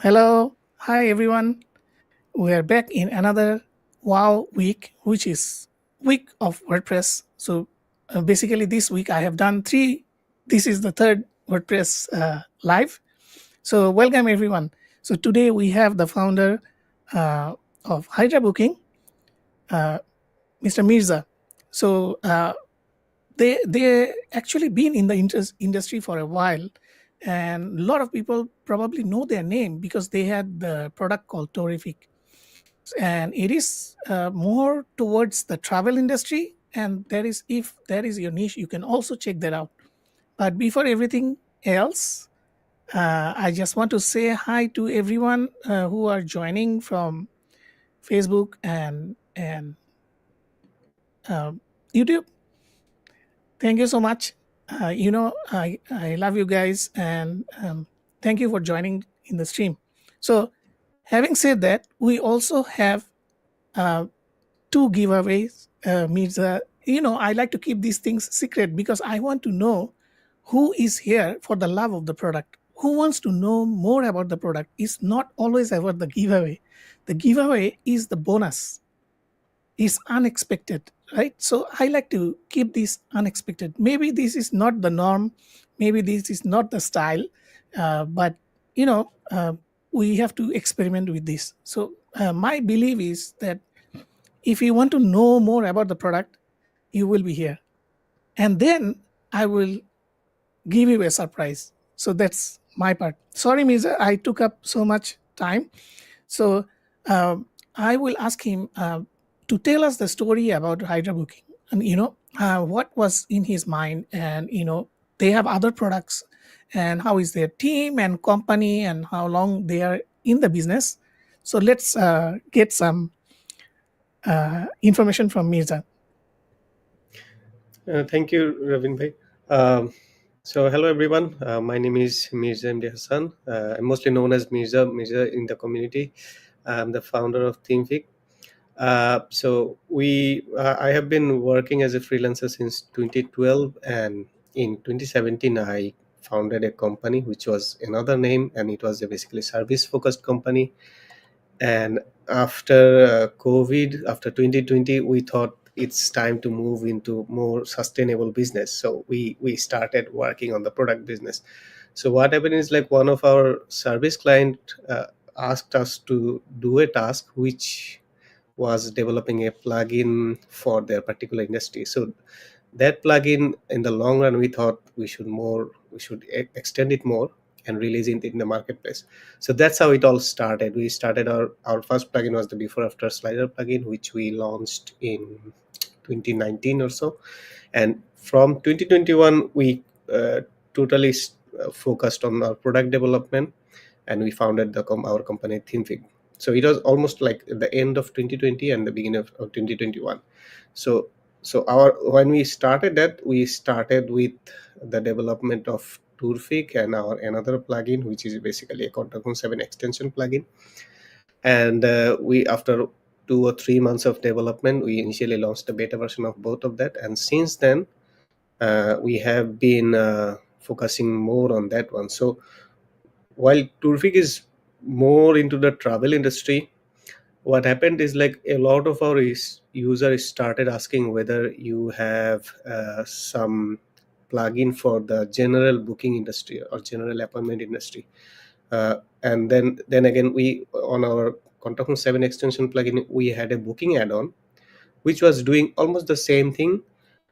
Hello, hi everyone. We are back in another wow week, which is week of WordPress. So basically, this week I have done three. This is the third WordPress live. So welcome everyone. So today we have the founder uh, of Hydra Booking, uh, Mr. Mirza. So they actually been in the industry for a while, and a lot of people probably know their name because they had the product called Torific, and it is more towards the travel industry. And there is, if that is your niche, you can also check that out. But before everything else, I just want to say hi to everyone who are joining from Facebook and YouTube. Thank you so much. I love you guys, and thank you for joining in the stream. So, having said that, we also have uh, two giveaways. Means I like to keep these things secret because I want to know who is here for the love of the product. Who wants to know more about the product? It's not always about the giveaway. The giveaway is the bonus, is unexpected, right? So I like to keep this unexpected. Maybe this is not the norm, maybe this is not the style, but you know uh, we have to experiment with this. So my belief is that if you want to know more about the product, you will be here, and then I will give you a surprise. So that's my part. Sorry, Mirza, I took up so much time. So I will ask him to tell us the story about Hydra Booking, and what was in his mind, and they have other products, and how is their team and company, and how long they are in the business. So let's get some information from Mirza. Thank you, Ravin bhai. Um, hello everyone. My name is Mirza MD Hassan. I'm mostly known as Mirza in the community. I'm the founder of ThemeFig. I have been working as a freelancer since 2012, and in 2017 I founded a company which was another name, and it was a basically service-focused company. And after COVID, after 2020, we thought it's time to move into more sustainable business, so we started working on the product business. So what happened is, like, one of our service client asked us to do a task which was developing a plugin for their particular industry. So that plugin, in the long run, we thought we should extend it more and release it in the marketplace. So that's how it all started. We started our first plugin was the before after slider plugin, which we launched in 2019 or so. And from 2021 we totally focused on our product development, and we founded our company ThemeFig. So it was almost like the end of 2020 and the beginning of 2021. So our when we started that, we started with the development of Tourfig and our another plugin, which is basically a contact 7 extension plugin. And we after 2 or 3 months of development, we initially launched a beta version of both of that, and since then we have been focusing more on that one. So while Tourfig is more into the travel industry, what happened is, like, a lot of our users started asking whether you have some plugin for the general booking industry or general appointment industry. And then again, we on our contact 7 extension plugin, we had a booking add-on which was doing almost the same thing,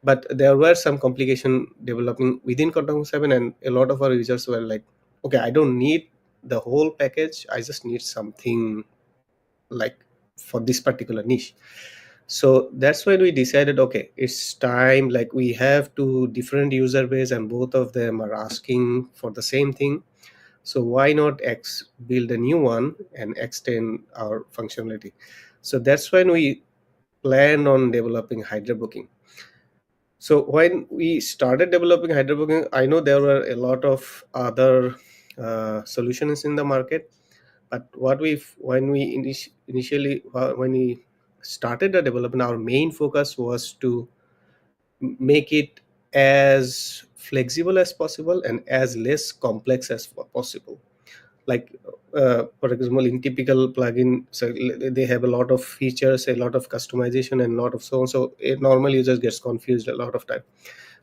but there were some complication developing within contact 7, and a lot of our users were like, okay, I don't need the whole package, I just need something like for this particular niche. So that's when we decided, okay, it's time, like, we have two different user base and both of them are asking for the same thing. So why not build a new one and extend our functionality? So that's when we planned on developing Hydra Booking. So when we started developing Hydra Booking, I know there were a lot of other solutions in the market, but what we when we initially when we started the development, our main focus was to make it as flexible as possible and as less complex as possible. like for example, in typical plugin, so they have a lot of features, a lot of customization, and a lot of so on. So it normally users gets confused a lot of time.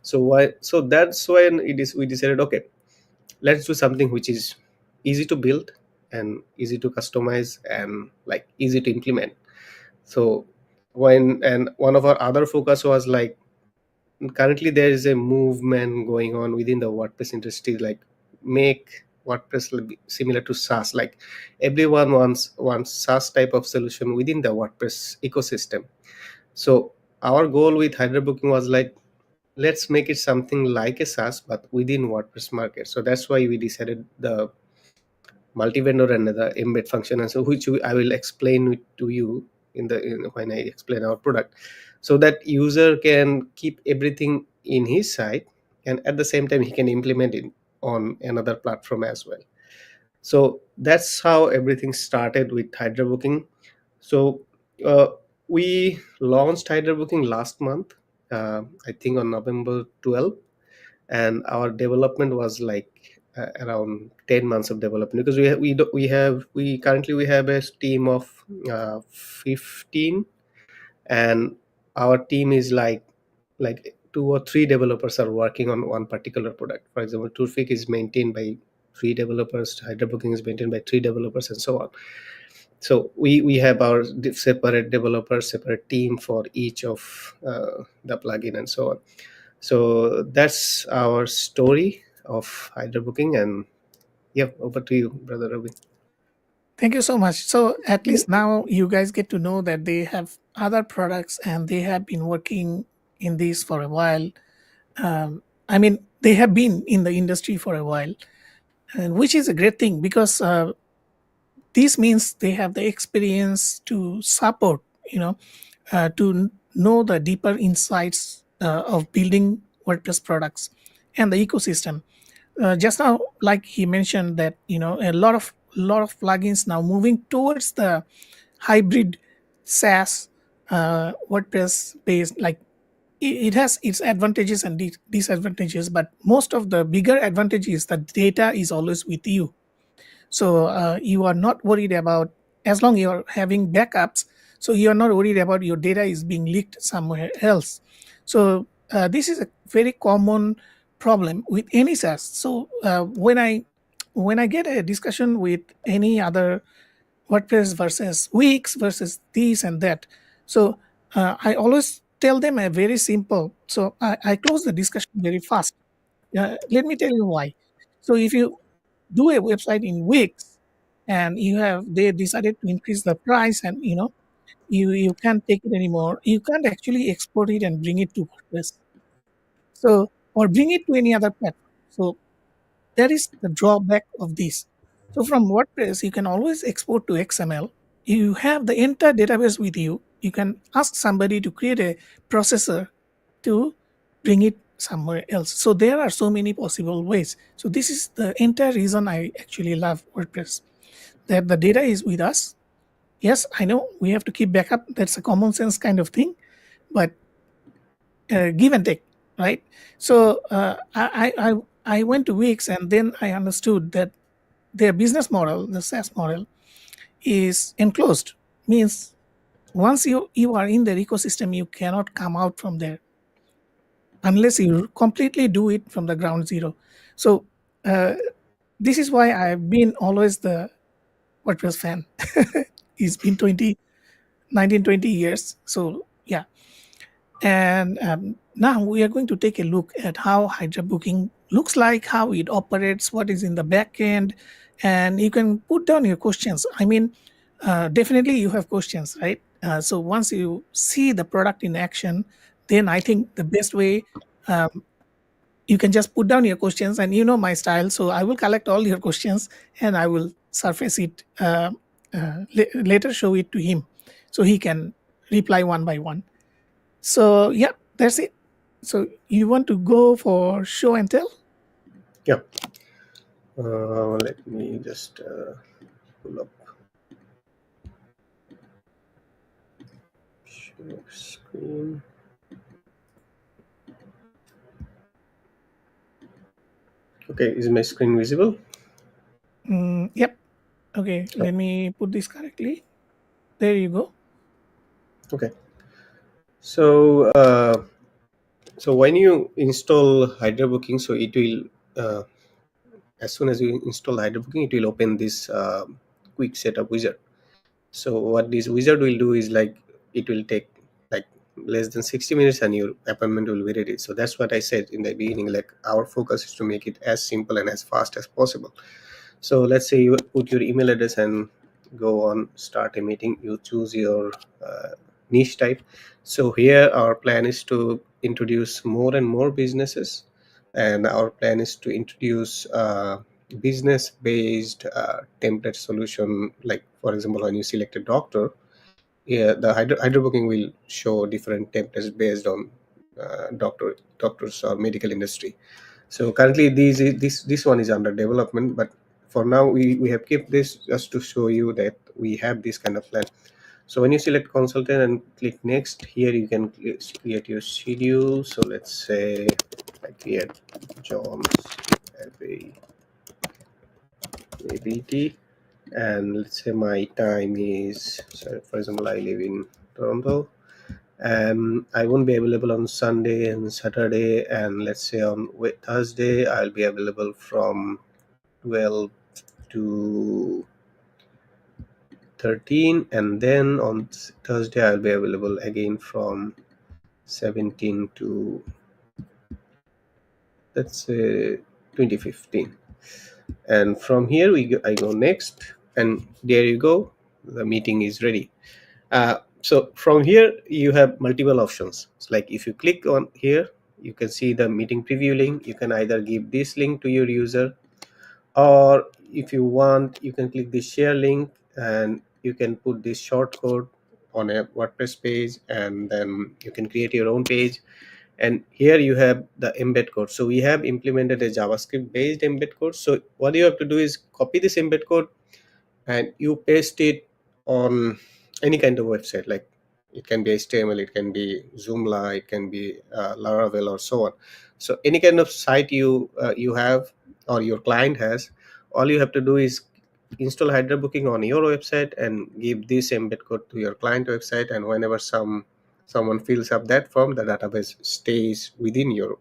So that's when we decided, okay, let's do something which is easy to build and easy to customize and like easy to implement. So when, and one of our other focus was like, currently there is a movement going on within the WordPress industry, like make WordPress similar to SaaS. Like everyone wants SaaS type of solution within the WordPress ecosystem. So our goal with Hydra Booking was like, let's make it something like a SaaS but within WordPress market. So that's why we decided the multi-vendor and the embed function, and so which I will explain it to you when I explain our product, so that user can keep everything in his side, and at the same time he can implement it on another platform as well. So that's how everything started with Hydra Booking. So uh, we launched Hydra Booking last month, I think on November 12th, and our development was like around 10 months of development, because we currently we have a team of 15, and our team is like two or three developers are working on one particular product. For example, Turfik is maintained by three developers, Hydra Booking is maintained by three developers, and so on. So we have our separate developers, separate team for each of the plugin and so on. So that's our story of Hydra Booking. And yeah, over to you, brother Ravi. Thank you so much. So at least now you guys get to know that they have other products and they have been working in this for a while. I mean, they have been in the industry for a while, and which is a great thing because this means they have the experience to support, know the deeper insights of building WordPress products and the ecosystem. Just now, like he mentioned that a lot of plugins now moving towards the hybrid SaaS WordPress based. Like it has its advantages and disadvantages, but most of the bigger advantage is that data is always with you, so you are not worried about, as long you're having backups, so you're not worried about your data is being leaked somewhere else. So this is a very common problem with any SaaS. So when I get a discussion with any other WordPress versus Wix versus this and that, so I always tell them a very simple, so I close the discussion very fast. Let me tell you why. So if you do a website in Wix and they decided to increase the price, and you can't take it anymore, you can't actually export it and bring it to WordPress, so, or bring it to any other platform. So that is the drawback of this. So from WordPress you can always export to XML. You have the entire database with you. You can ask somebody to create a processor to bring it somewhere else. So there are so many possible ways. So this is the entire reason I actually love WordPress, that the data is with us. Yes, I know we have to keep backup. That's a common sense kind of thing, but give and take, right? So I went to Wix and then I understood that their business model, the SaaS model, is enclosed. Means once you are in their ecosystem, you cannot come out from there unless you completely do it from the ground zero. So uh, this is why I've been always the WordPress fan. It's been 19-20 years. So yeah. And now we are going to take a look at how Hydra Booking looks like, how it operates, what is in the back end, and you can put down your questions. I mean, definitely you have questions, right? So once you see the product in action, then I think the best way, um, you can just put down your questions, and you know my style, so I will collect all your questions and I will surface it, later show it to him so he can reply one by one. So yeah, that's it. So you want to go for show and tell? Yeah. Let me just pull up share screen. Okay, is my screen visible? Yep. Okay, Oh, let me put this correctly. There you go. okay. So so when you install HydraBooking, so it will uh, as soon as you install HydraBooking, it will open this quick setup wizard. So what this wizard will do is like it will take like less than 60 minutes and your appointment will be ready. So that's what I said in the beginning, like our focus is to make it as simple and as fast as possible. So let's say you put your email address and go on start a meeting. You choose your niche type. So here our plan is to introduce more and more businesses, and our plan is to introduce business based template solution. Like for example, when you select a doctor, yeah, the hydro booking will show different templates based on doctors or medical industry. So currently this one is under development, but for now we have kept this just to show you that we have this kind of plan. So when you select consultant and click next, here you can create your schedule. So let's say I create John's availability, and let's say my time is, so for example I live in Toronto, and I won't be available on Sunday and Saturday, and let's say on Thursday I'll be available from 12 to 13, and then on Thursday I'll be available again from 17 to, let's say, 2015. And from here I go next, and there you go, the meeting is ready. So from here you have multiple options. It's like if you click on here, you can see the meeting preview link. You can either give this link to your user, or if you want you can click the share link and you can put this short code on a WordPress page, and then you can create your own page. And here you have the embed code. So we have implemented a JavaScript based embed code. So what you have to do is copy this embed code and you paste it on any kind of website. Like it can be HTML, it can be Joomla, it can be Laravel, or so on. So any kind of site you have or your client has, all you have to do is install Hydra Booking on your website and give this embed code to your client website, and whenever someone fills up that form, the database stays within your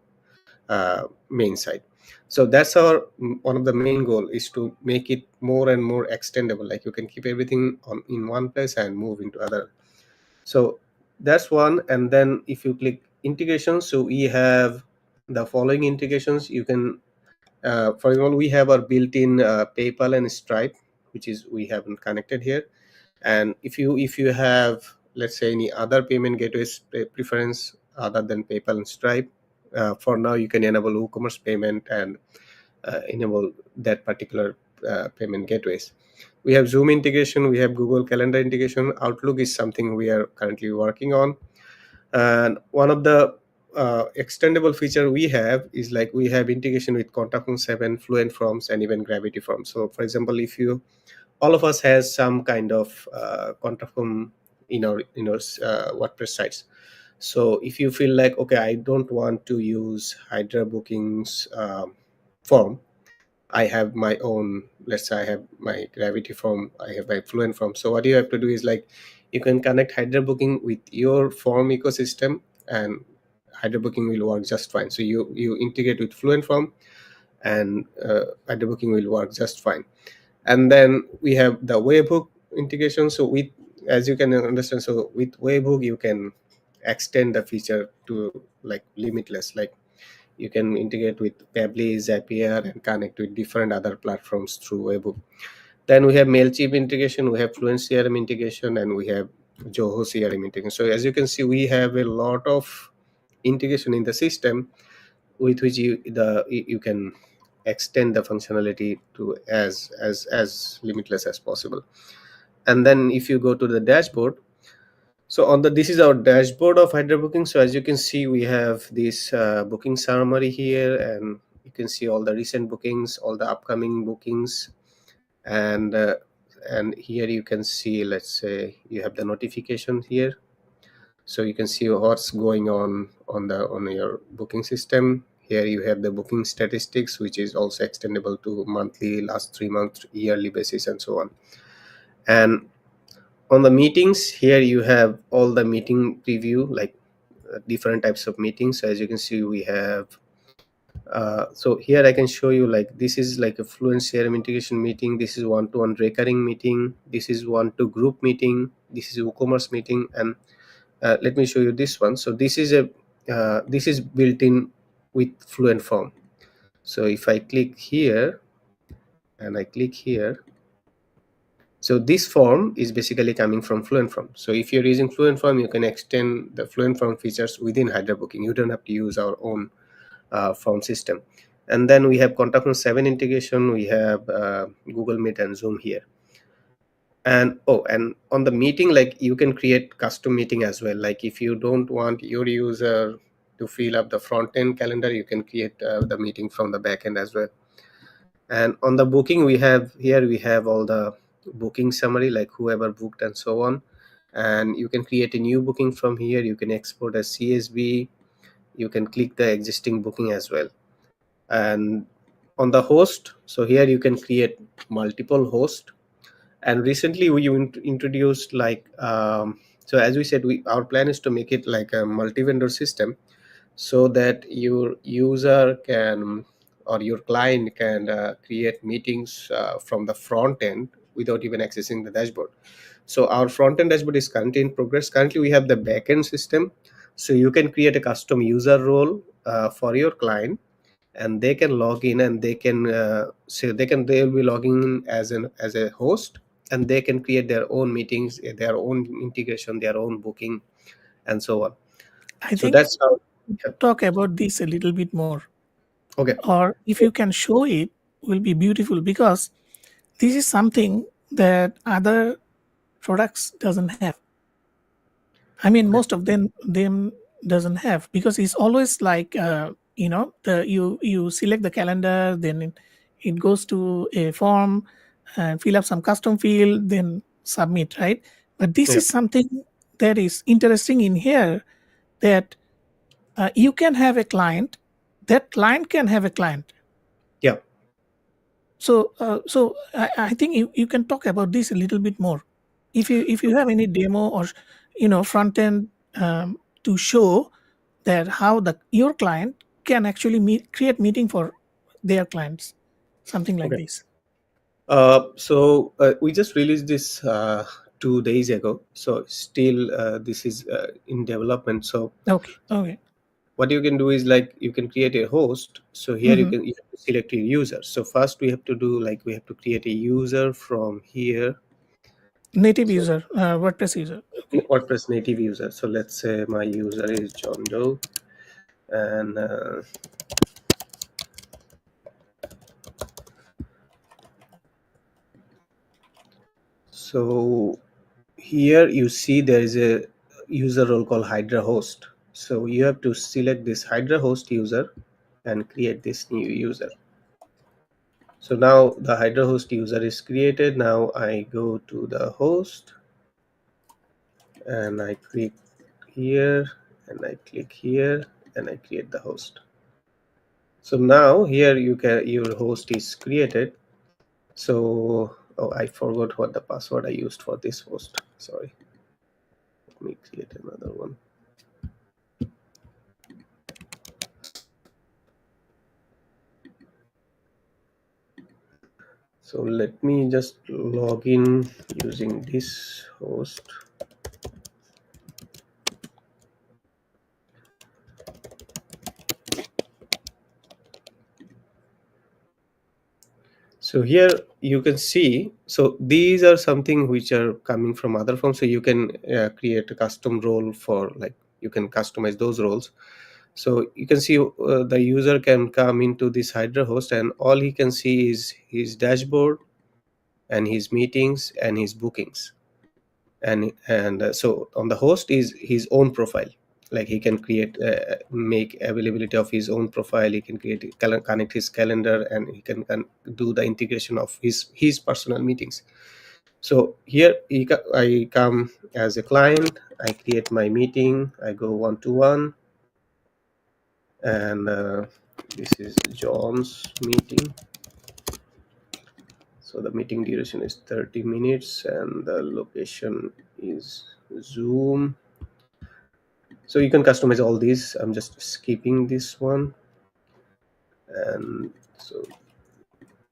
main site. So that's our one of the main goal is to make it more and more extendable. Like you can keep everything on in one place and move into other. So that's one. And then if you click integration, so we have the following integrations. You can for example, we have our built-in PayPal and Stripe, which is we haven't connected here. And if you have, let's say, any other payment gateways preference other than PayPal and Stripe, for now you can enable WooCommerce payment and enable that particular payment gateways. We have Zoom integration, we have Google Calendar integration. Outlook is something we are currently working on. And one of the extendable feature we have is like we have integration with Contact Form 7, Fluent Forms, and even Gravity Forms. So for example, if you, all of us has some kind of contact form in our WordPress sites. So if you feel like, okay, I don't want to use Hydra Bookings form, I have my own, let's say I have my Gravity form, I have my Fluent form. So what you have to do is like you can connect Hydra Booking with your form ecosystem, and Hydra Booking will work just fine. So you integrate with Fluent form, and Hydra Booking will work just fine. And then we have the webhook integration. So with, as you can understand, so with webhook you can extend the feature to like limitless. Like you can integrate with Pabbly, Zapier, and connect with different other platforms through webhook. Then we have Mailchimp integration, we have Fluent CRM integration, and we have Zoho CRM integration. So as you can see, we have a lot of integration in the system with which you can extend the functionality to as limitless as possible. And then if you go to the dashboard, so on the, this is our dashboard of Hydra Booking. So as you can see, we have this booking summary here, and you can see all the recent bookings, all the upcoming bookings, and and here you can see, let's say you have the notification here, so you can see what's going on the on your booking system. here you have the booking statistics, which is also extendable to monthly, last 3 months, yearly basis, and so on. And on the meetings, here you have all the meeting preview, like different types of meetings. So as you can see, we have so here I can show you, like, this is like a fluent CRM integration meeting, this is one-to-one recurring meeting, this is one-to-group meeting, this is WooCommerce meeting, and let me show you this one. So this is a this is built in with Fluent Form. So if I click here and I click here, so this form is basically coming from Fluent Form. So if you're using Fluent Form, you can extend the Fluent Form features within Hydra Booking. You don't have to use our own form system. And then we have contact from 7 integration, we have Google Meet and Zoom here. And and on the meeting, like, you can create custom meeting as well. Like if you don't want your user to fill up the front end calendar, you can create the meeting from the back end as well. And on the booking, we have here, we have all the booking summary, like whoever booked and so on. And you can create a new booking from here, you can export as CSV, you can click the existing booking as well. And on the host, so here you can create multiple hosts. And recently we introduced, like, so as we said, our plan is to make it like a multi-vendor system, so that your user can, or your client can, create meetings from the front end without even accessing the dashboard. So our front end dashboard is currently in progress. Currently we have the back end system, so you can create a custom user role for your client, and they can log in, and they can so they will be logging in as a host, and they can create their own meetings, their own integration, their own booking, and so on. I So think that's how. talk about this a little bit more, Okay. or if you can show it, will be beautiful, because this is something that other products doesn't have. I mean, Okay. most of them doesn't have, because it's always like, the you select the calendar, then it goes to a form and fill up some custom field, then submit, right? But this Yeah. is something that is interesting in here, that you can have a client, that client can have a client. Yeah. So I think you can talk about this a little bit more. If you have any demo, or front end, to show that how the your client can actually create meeting for their clients, something like Okay. this. So we just released this 2 days ago, so still this is in development. So Okay, okay. what you can do is, like, you can create a host. So here Hmm. you have to select your user. So first we have to do, like, we have to create a user from here. Native So user, WordPress user. Okay. WordPress native user. So let's say my user is John Doe, and so here you see there is a user role called Hydra host. So you have to select this Hydra host user and create this new user. So now the Hydra host user is created. Now I go to the host and I click here and I click here and I create the host. So now here your host is created. So, oh, I forgot what the password I used for this host. Sorry. Let me create another one. So let me just log in using this host. So here you can see, so these are something which are coming from other forms. So you can create a custom role for, like, you can customize those roles. So you can see the user can come into this Hydra host, and all he can see is his dashboard and his meetings and his bookings. And so on the host is his own profile, like he can create make availability of his own profile, he can create connect his calendar, and he can do the integration of his personal meetings. So here I come as a client, I create my meeting, I go one to one, and this is John's meeting. So the meeting duration is 30 minutes and the location is Zoom. So you can customize all these. I'm just skipping this one. And so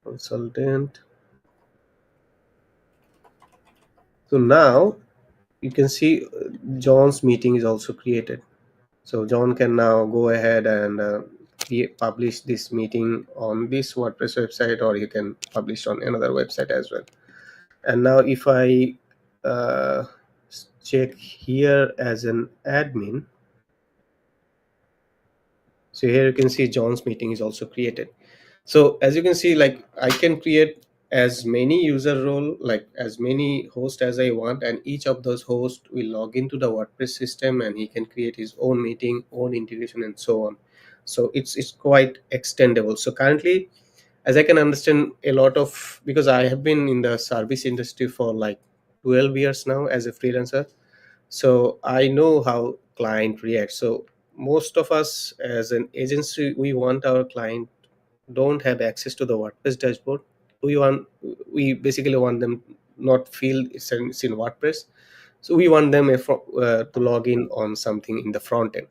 consultant. So now you can see John's meeting is also created. So John can now go ahead and publish this meeting on this WordPress website, or you can publish on another website as well. And now if I uh, check here as an admin, so here you can see John's meeting is also created. So as you can see, like I can create as many user role, like as many hosts as I want, and each of those hosts will log into the WordPress system and he can create his own meeting, own integration, and so on. So it's quite extendable. So currently, as I can understand, a lot of, because I have been in the service industry for like 12 years now as a freelancer, so I know how client reacts. So most of us as an agency, we want our client don't have access to the WordPress dashboard. We basically want them not feel it's in WordPress. So we want them to log in on something in the front end.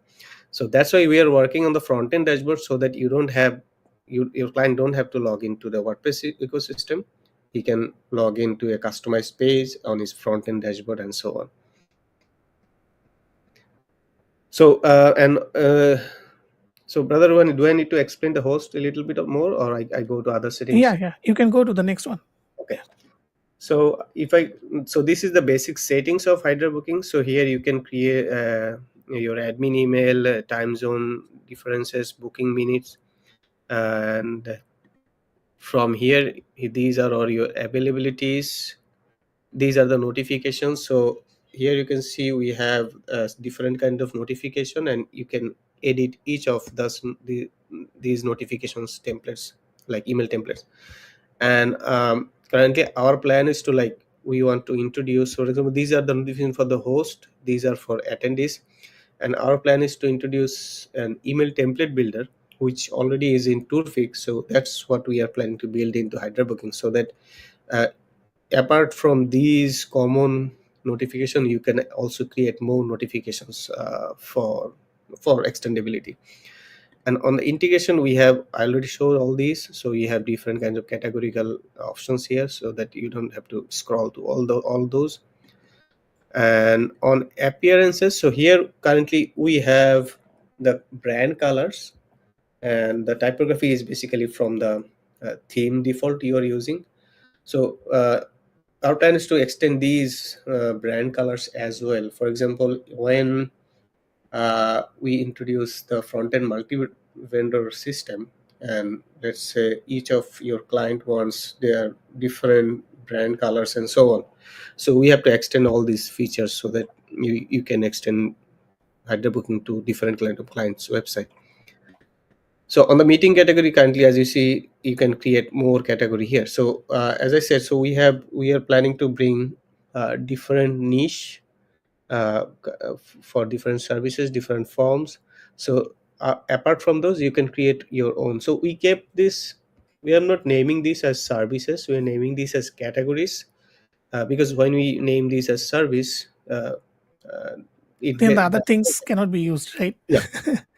So that's why we are working on the front end dashboard, so that you don't have your client don't have to log into the WordPress ecosystem. He can log into a customized page on his front end dashboard and so on. So so brother one, do I need to explain the host a little bit more, or I go to other settings? Yeah, you can go to the next one. Okay. So so this is the basic settings of Hydra Booking. So here you can create your admin email, time zone differences, booking minutes, and from here these are all your availabilities. These are the notifications. So here you can see we have different kind of notification, and you can edit each of these notifications templates, like email templates. And currently our plan is to, like, we want to introduce, for example, these are the notifications for the host, these are for attendees, and our plan is to introduce an email template builder which already is in Tourfix. So that's what we are planning to build into Hydra Booking, so that uh, apart from these common notification, you can also create more notifications for extendability. And on the integration, I already showed all these. So you have different kinds of categorical options here, so that you don't have to scroll to all those. And on appearances, so here currently we have the brand colors, and the typography is basically from the theme default you are using. So our plan is to extend these brand colors as well. For example, when we introduce the front-end multi-vendor system, and let's say each of your client wants their different brand colors and so on, so we have to extend all these features so that you can extend Hydra Booking to different clients website. So on the meeting category, currently, as you see, you can create more category here. So as I said, so we are planning to bring different niche for different services, different forms. So apart from those, you can create your own. So we kept this, we are not naming this as services, we are naming this as categories, because when we name this as service, uh, it Then the get other things cannot be used, right? yeah.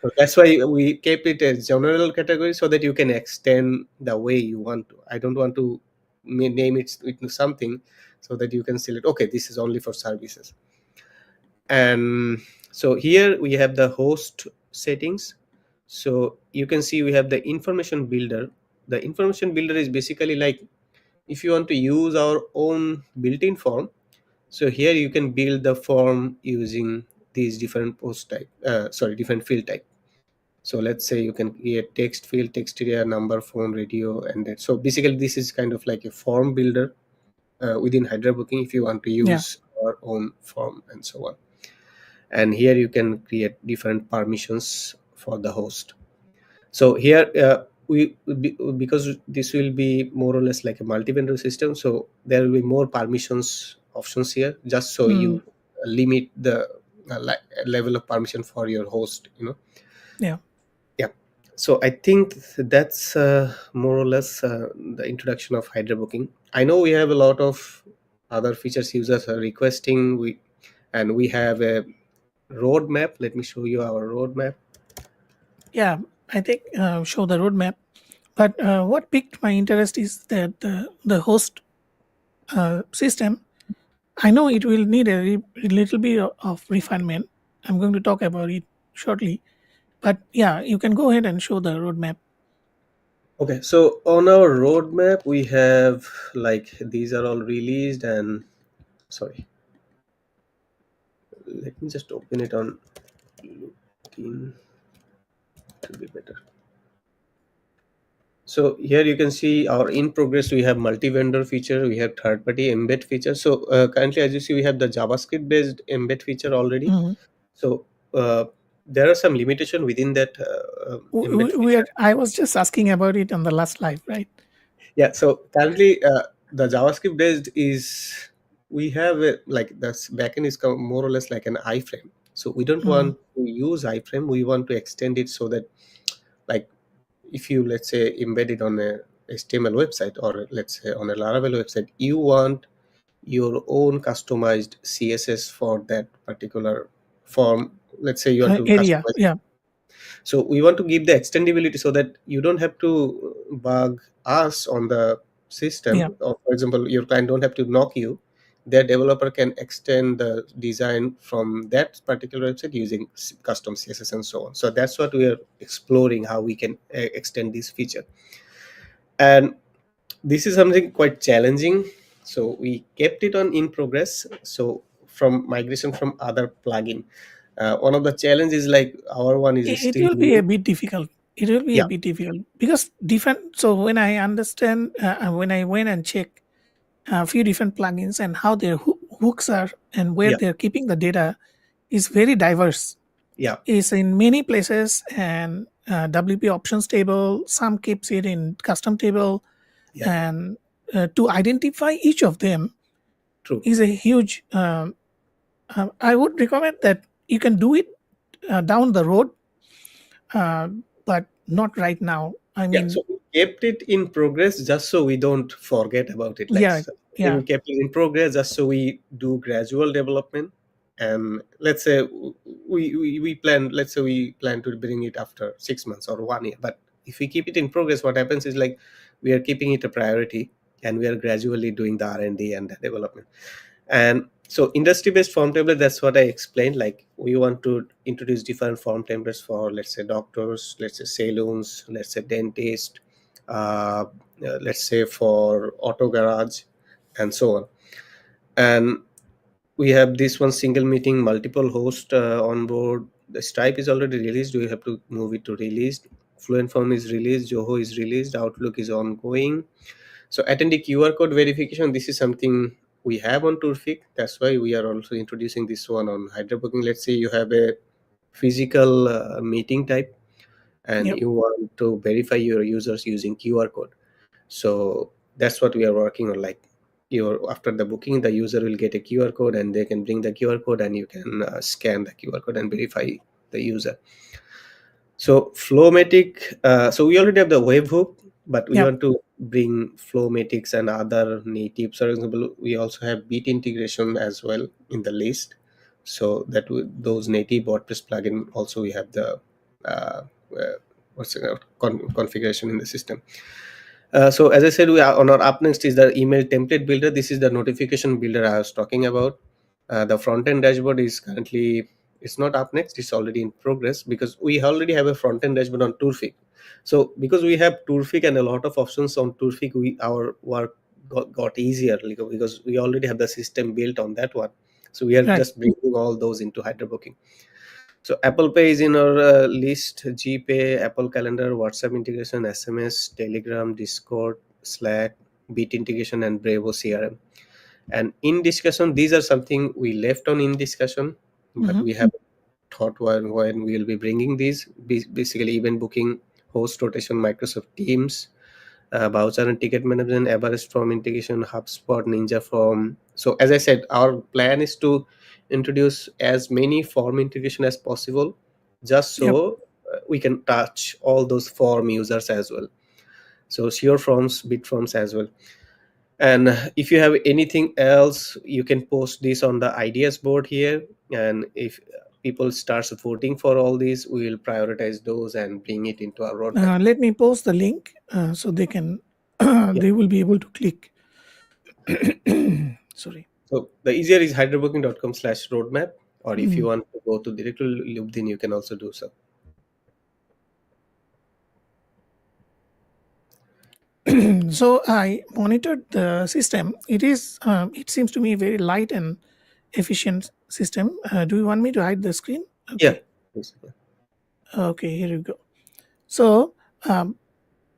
So that's why we kept it as general category, so that you can extend the way you want to. I don't want to name it with something, so that you can select, okay, this is only for services. And so here we have the host settings. So you can see we have the information builder. The information builder is basically like, if you want to use our own built-in form, so here you can build the form using these different different field type. So let's say you can create text field, text area, number, phone, radio, and that. So basically this is kind of like a form builder within Hydra Booking, if you want to Yeah. use our own form and so on. And here you can create different permissions for the host. So here because this will be more or less like a multi-vendor system, so there will be more permissions options here, just so Mm, you limit the level of permission for your host. yeah. Yeah. So I think that's more or less the introduction of Hydra Booking. I know we have a lot of other features users are requesting. We have a roadmap. Let me show you our roadmap. Yeah, I think show the roadmap. But what piqued my interest is that the host system. I know it will need a little bit of refinement. I'm going to talk about it shortly. But yeah, you can go ahead and show the roadmap. Okay, so on our roadmap, we have like these are all released, and sorry, let me just open it on LinkedIn to be better. So here you can see our in progress. We have multi-vendor feature, we have third-party embed feature. So currently, as you see, we have the JavaScript-based embed feature already. Mhm. So there are some limitation within that embed We are, feature. I was just asking about it on the last live, right? Yeah. So currently, the JavaScript-based is we have like the backend is more or less like an iframe. So we don't Mhm. want to use iframe. We want to extend it so that like if you let's say embed it on a HTML website or let's say on a Laravel website, you want your own customized CSS for that particular form. Let's say you want to Area, customize. yeah, So we want to give the extendability so that you don't have to bug us on the yeah. system. Or for example, your client don't have to knock you. Their developer can extend the design from that particular website using custom CSS and so on. So that's what we are exploring how we can extend this feature. And this is something quite challenging. So we kept it on in progress. So from migration from other plugin, one of the challenges like our one is It still will be a new. bit difficult. It will be a Yeah, bit difficult because different. So when I understand, when I went and check a few different plugins and how their hooks are and where yeah, they're keeping the data is very diverse. yeah, Is in many places and WP options table. Some keeps it in custom table, yeah, and to identify each of them true. is a huge. I would recommend that you can do it down the road, uh, but not right now. I Yeah, mean, so we kept it in progress just so we don't forget about it. Like yeah, we yeah, kept it in progress just so we do gradual development. And let's say we plan. Let's say we plan to bring it after 6 months or 1 year. But if we keep it in progress, what happens is like we are keeping it a priority, and we are gradually doing the R&D and the development. And so industry based form template, that's what I explained. Like we want to introduce different form templates for let's say doctors, let's say saloons, let's say dentist, uh, let's say for auto garage and so on. And we have this one single meeting multiple host on board. The Stripe is already released, we have to move it to released. Fluent Form is released, Joho is released, Outlook is ongoing. So attendee QR code verification, this is something we have on Tourfik. That's why we are also introducing this one on Hydra Booking. Let's say you have a physical meeting type and yep, you want to verify your users using QR code. So that's what we are working on. Like your after the booking, the user will get a QR code and they can bring the QR code and you can scan the QR code and verify the user. So Flowmatic, so we already have the webhook, but we yep. want to bring Flowmatics and other natives. For example, we also have Beat integration as well in the list. So that those native WordPress plugin also we have the uh, uh, what's it called? Configuration in the system. So as I said, we are on our up next is the email template builder. This is the notification builder I was talking about. The front end dashboard is currently it's not up next. It's already in progress because we already have a front end dashboard on Tourfik. So because we have Tourfik and a lot of options on Tourfik, we our work got easier because we already have the system built on that one. So we are Right. just bringing all those into Hydra Booking. So Apple Pay is in our list. GPay, Apple Calendar, WhatsApp integration, SMS, Telegram, Discord, Slack, Beat integration, and Bravo CRM. And in discussion, these are something we left on in discussion, but Hmm. we have thought when we will be bringing these. Basically, event booking, host rotation, Microsoft Teams, voucher and ticket management, Everest form integration, HubSpot, Ninja form. So as I said, our plan is to introduce as many form integration as possible, just Yep. so we can touch all those form users as well. So sure forms, bit forms as well. And if you have anything else, you can post this on the ideas board here, and if people starts voting for all these, we will prioritize those and bring it into our roadmap. Let me post the link so they can Yeah. they will be able to click. Sorry. So the easier is hydrabooking.com/roadmap, or if you Mm. want to go to directly loop, then you can also do so. So I monitored the system. It seems to me very light and efficient system. Do you want me to hide the screen? Yeah. Okay. Okay, here you go. So um,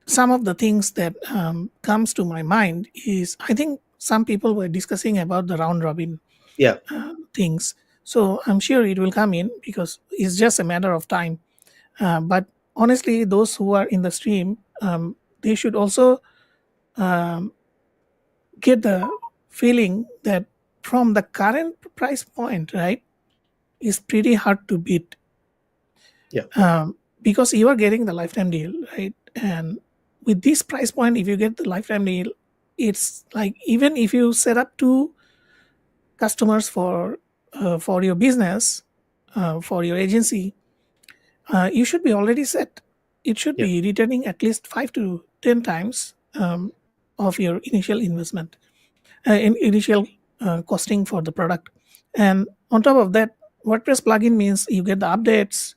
some of the things that comes to my mind is, I think some people were discussing about the round robin Yeah. things. So I'm sure it will come in because it's just a matter of time. But honestly, those who are in the stream, they should also um, get the feeling that from the current price point, right, is pretty hard to beat, Yeah. because you are getting the lifetime deal, right? And with this price point, if you get the lifetime deal, it's like even if you set up two customers for your business, for your agency, you should be already set. It should Yeah. be returning at least 5 to 10 times of your initial investment, in initial costing for the product. And on top of that, WordPress plugin means you get the updates.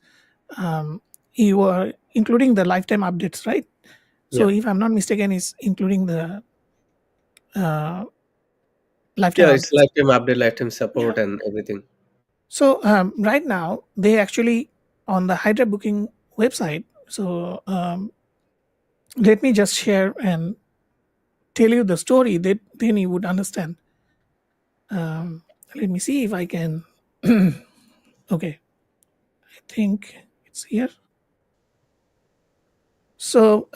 Um, you are including the lifetime updates, right? So Yeah. if I'm not mistaken, it's including the uh, lifetime Yeah. It's updates. lifetime update, lifetime Yeah. support, and everything. So right now they actually on the Hydra Booking website. So let me just share and tell you the story that then you would understand. Let me see if I can. Okay, I think it's here. So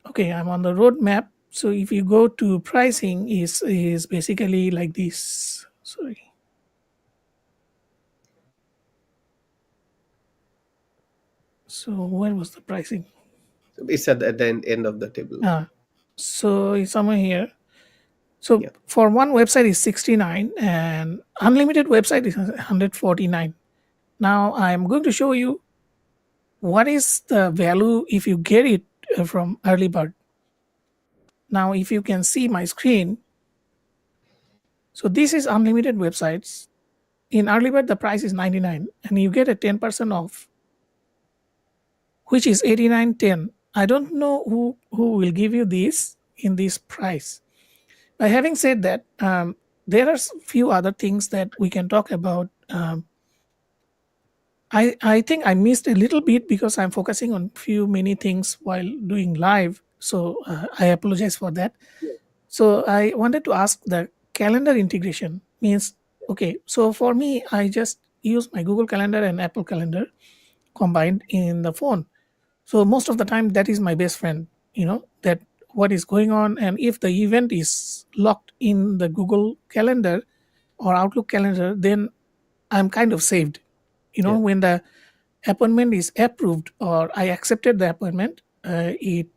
okay, I'm on the roadmap. So if you go to pricing, is basically like this. Sorry. So where was the pricing? So it's at the end of the table. So it's somewhere here. So Yeah. for one website is 69 and unlimited website is 149. Now I'm going to show you what is the value if you get it from early bird. Now if you can see my screen, so this is unlimited websites. In early bird the price is 99 and you get a 10% off, which is 89.10. I don't know who will give you this in this price. By having said that, there are few other things that we can talk about. I think I missed a little bit because I'm focusing on few many things while doing live. So I apologize for that. So I wanted to ask the calendar integration means, okay. So for me, I just use my Google Calendar and Apple Calendar combined in the phone. So most of the time, that is my best friend. That what is going on, and if the event is locked in the Google Calendar or Outlook Calendar, then I'm kind of saved. Yeah. When the appointment is approved or I accepted the appointment, it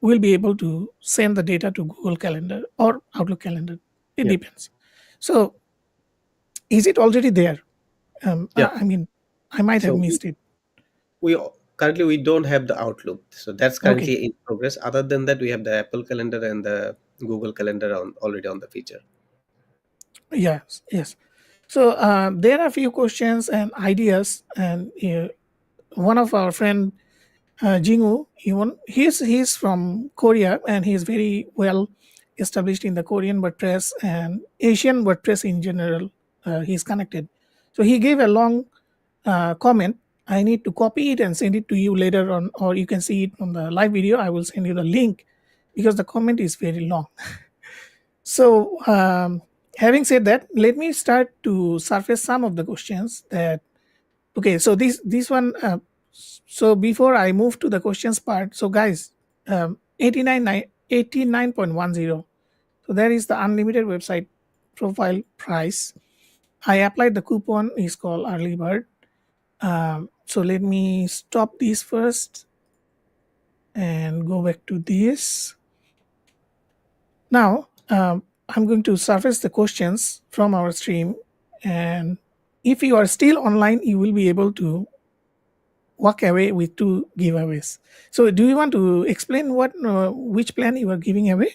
will be able to send the data to Google Calendar or Outlook Calendar. It Yeah. depends. So, is it already there? Yeah. I mean, I might have So missed it. we currently we don't have the Outlook, so that's Okay. currently in progress. Other than that, we have the Apple Calendar and the Google Calendar already on the feature. Yes. Yes. So there are a few questions and ideas, and one of our friend Jingu, he's from Korea and he's very well established in the Korean WordPress and Asian WordPress in general. He's connected, so he gave a long comment. I need to copy it and send it to you later on, or you can see it on the live video. I will send you the link because the comment is very long. So, having said that, let me start to surface some of the questions that. Okay, so this one. So before I move to the questions part, so guys, 89.10. So that is the unlimited website profile price. I applied the coupon is called early bird. So let me stop this first and go back to this. Now, I'm going to surface the questions from our stream, and if you are still online, you will be able to walk away with 2 giveaways. So, do you want to explain which plan you are giving away?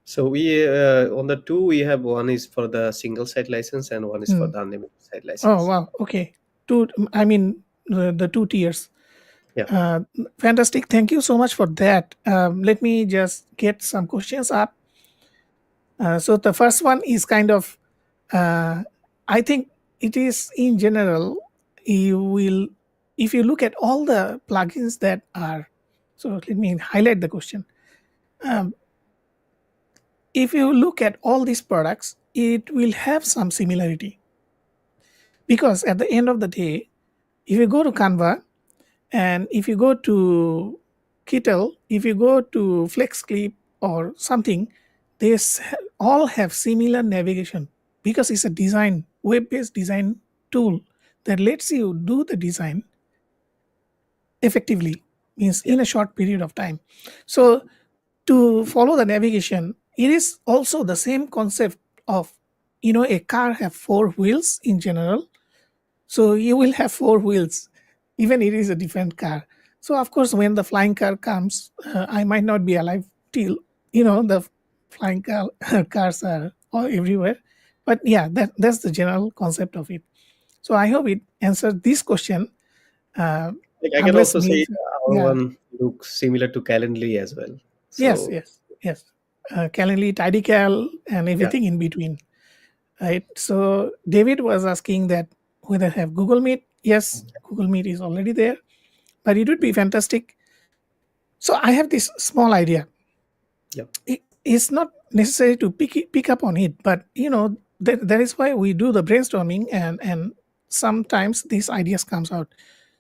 So we on the two we have, one is for the single site license and one is for Hmm. the unlimited site Oh license. wow, okay. Two, I mean the 2 tiers. Yeah. Uh, Fantastic. Thank you so much for that. Let me just get some questions up. So the first one is kind of, I think it is in general, you will, if you look at all the plugins that are, so let me highlight the question. Um, if you look at all these products, it will have some similarity, because at the end of the day, if you go to Canva and if you go to Kittle, if you go to FlexClip or something, all have similar navigation, because it's a design, web-based design tool that lets you do the design effectively, means Yeah. in a short period of time. So to follow the navigation, it is also the same concept of, a car have 4 wheels in general, so you will have 4 wheels, even it is a different car. So of course, when the flying car comes, I might not be alive till the flying cars are all everywhere. But yeah, that's the general concept of it. So I hope it answered this question. Uh, Like I can Unless also say means, our yeah, one looks similar to Calendly as well. yes, So yes, yes. Calendly, TidyCal, and yeah, everything in between. Right. So David was asking that whether have Google Meet. Yes, Google Meet is already there, but it would be fantastic. So I have this small idea. yeah, It's not necessary to pick up on it, but that is why we do the brainstorming, and sometimes these ideas comes out.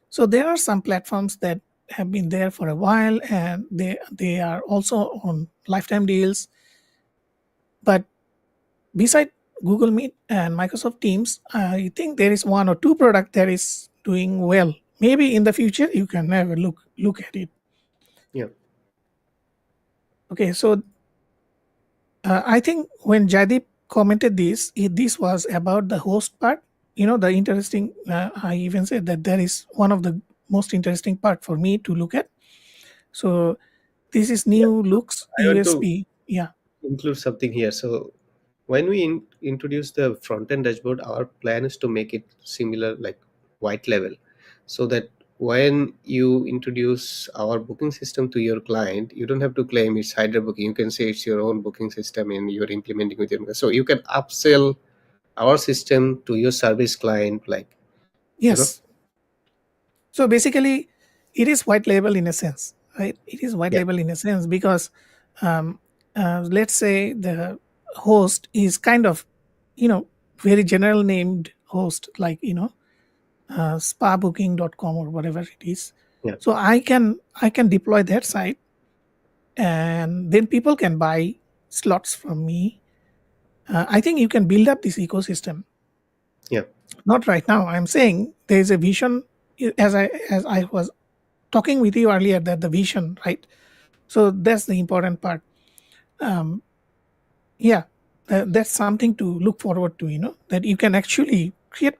So there are some platforms that have been there for a while, and they are also on lifetime deals. But beside Google Meet and Microsoft Teams, I think there is one or two product that is doing well. Maybe in the future you can have a look at it. yeah, Okay, so I think when Jaideep commented this, this was about the host part. The interesting. I even said that there is one of the most interesting part for me to look at. So this is yeah. new looks I want to USB. Yeah. include something here. So when we introduce the front end dashboard, our plan is to make it similar, like white level, so that when you introduce our booking system to your client, you don't have to claim it's Hydra Booking. You can say it's your own booking system and you're implementing with your. So you can upsell our system to your service client, like you know. Yes. So basically, it is white label in a sense, right? It is white Yeah, label in a sense because, um, let's say the host is kind of, you know, very general named host, like spabooking.com or whatever it is. yeah, So I can deploy that site, and then people can buy slots from me. I think you can build up this ecosystem. yeah, Not right now. I'm saying there is a vision, as I was talking with you earlier, that the vision, right? So that's the important part. Um, yeah, that's something to look forward to. That you can actually create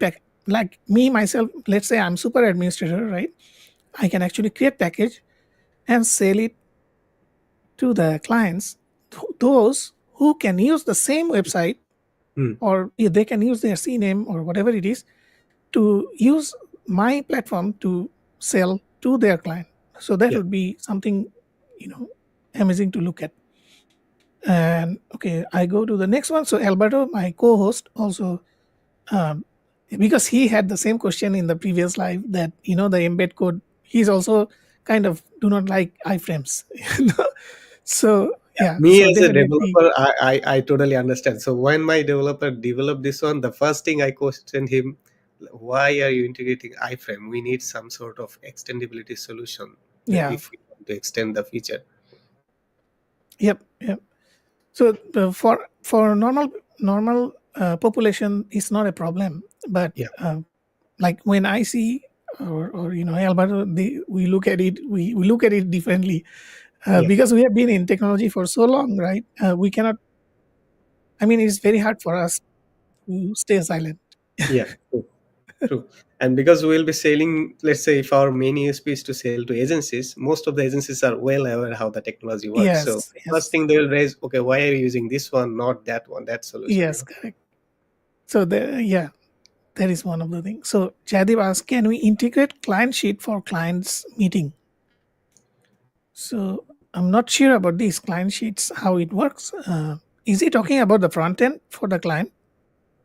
like me myself. Let's say I'm super administrator, right? I can actually create package and sell it to the clients, those who can use the same website, mm, or if they can use their CNAME or whatever it is to use my platform to sell to their client. So that yeah, would be something, you know, amazing to look at. And okay, I go to the next one. So Alberto, my co-host, also, um, because he had the same question in the previous live, that the embed code. He's also kind of do not like iframes. So yeah. yeah, Me so as a definitely, developer, I totally understand. So when my developer developed this one, the first thing I questioned him, why are you integrating iframe? We need some sort of extendability solution yeah, if we want to extend the feature. yep, yep. So for normal population, it's not a problem. But Yeah, like when I see or Alberto, we look at it, we look at it differently, Yeah, because we have been in technology for so long, right? We cannot. I mean, it's very hard for us to stay silent. yeah, true, true. And because we'll be selling, let's say, if our main USP is to sell to agencies, most of the agencies are well aware how the technology works. So Yes, first yes, thing they will raise, okay, why are you using this one, not that one, that solution? yes, correct. So yeah, that is one of the things. So Jadip asked, can we integrate client sheet for clients meeting? So I'm not sure about these client sheets, how it works. Is he talking about the front end for the client?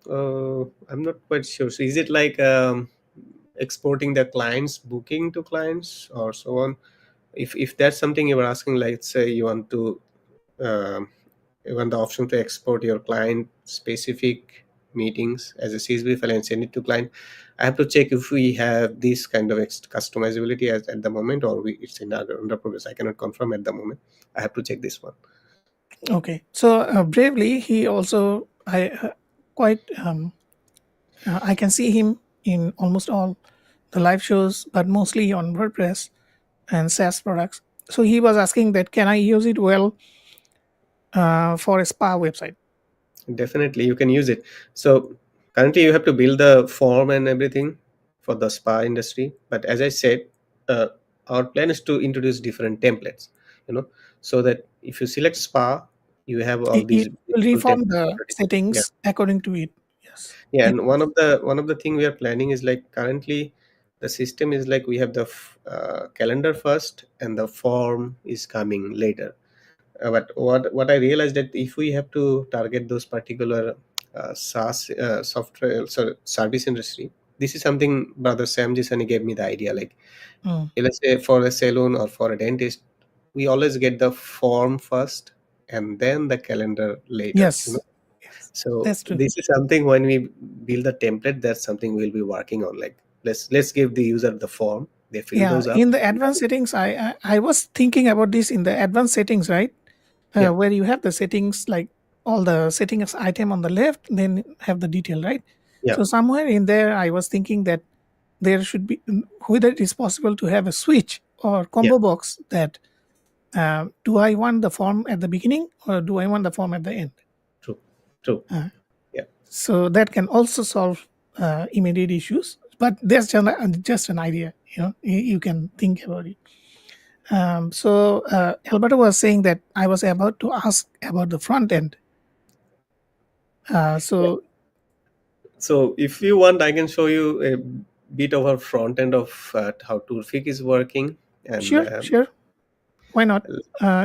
I'm not quite sure. So is it like exporting the clients booking to clients or so on? If that's something you were asking, like say you want to um, you want the option to export your client specific meetings as a CSV file and send it to client, I have to check if we have this kind of customizability at the moment, or it's in under progress. I cannot confirm at the moment. I have to check this one. Okay. So Bravely, he also quite I can see him in almost all the live shows, but mostly on WordPress and SaaS products. So he was asking that can I use it well for a spa website? Definitely, you can use it. So currently, you have to build the form and everything for the spa industry. But as I said, uh, our plan is to introduce different templates. You know, so that if you select spa, you have all these It will beautiful reform templates the already. Yeah, settings according to it. Yes. yeah. It, And one of the thing we are planning is like currently the system is like we have the calendar first, and the form is coming later. But what I realized that if we have to target those particular SaaS software service industry, this is something Brother Sam Jisani gave me the idea. Like mm, let's say for a salon or for a dentist, we always get the form first and then the calendar later. yes. Yes. So That's true. this is something when we build the template, that's something we'll be working on. Like let's give the user the form, they fill Yeah. those up. In the advanced settings, I was thinking about this in the advanced settings, right? Yeah, Where you have the settings like all the settings item on the left, then have the detail, right? yeah, So somewhere in there, I was thinking that there should be whether it is possible to have a switch or yeah. combo box that do I want the form at the beginning or do I want the form at the end? True, true. Uh, Yeah. so that can also solve immediate issues. But that's just an idea. You can think about it. So Alberto was saying that I was about to ask about the front end. So So if you want, I can show you a bit of our front end of how Toolfig is working. And sure, sure. Why not?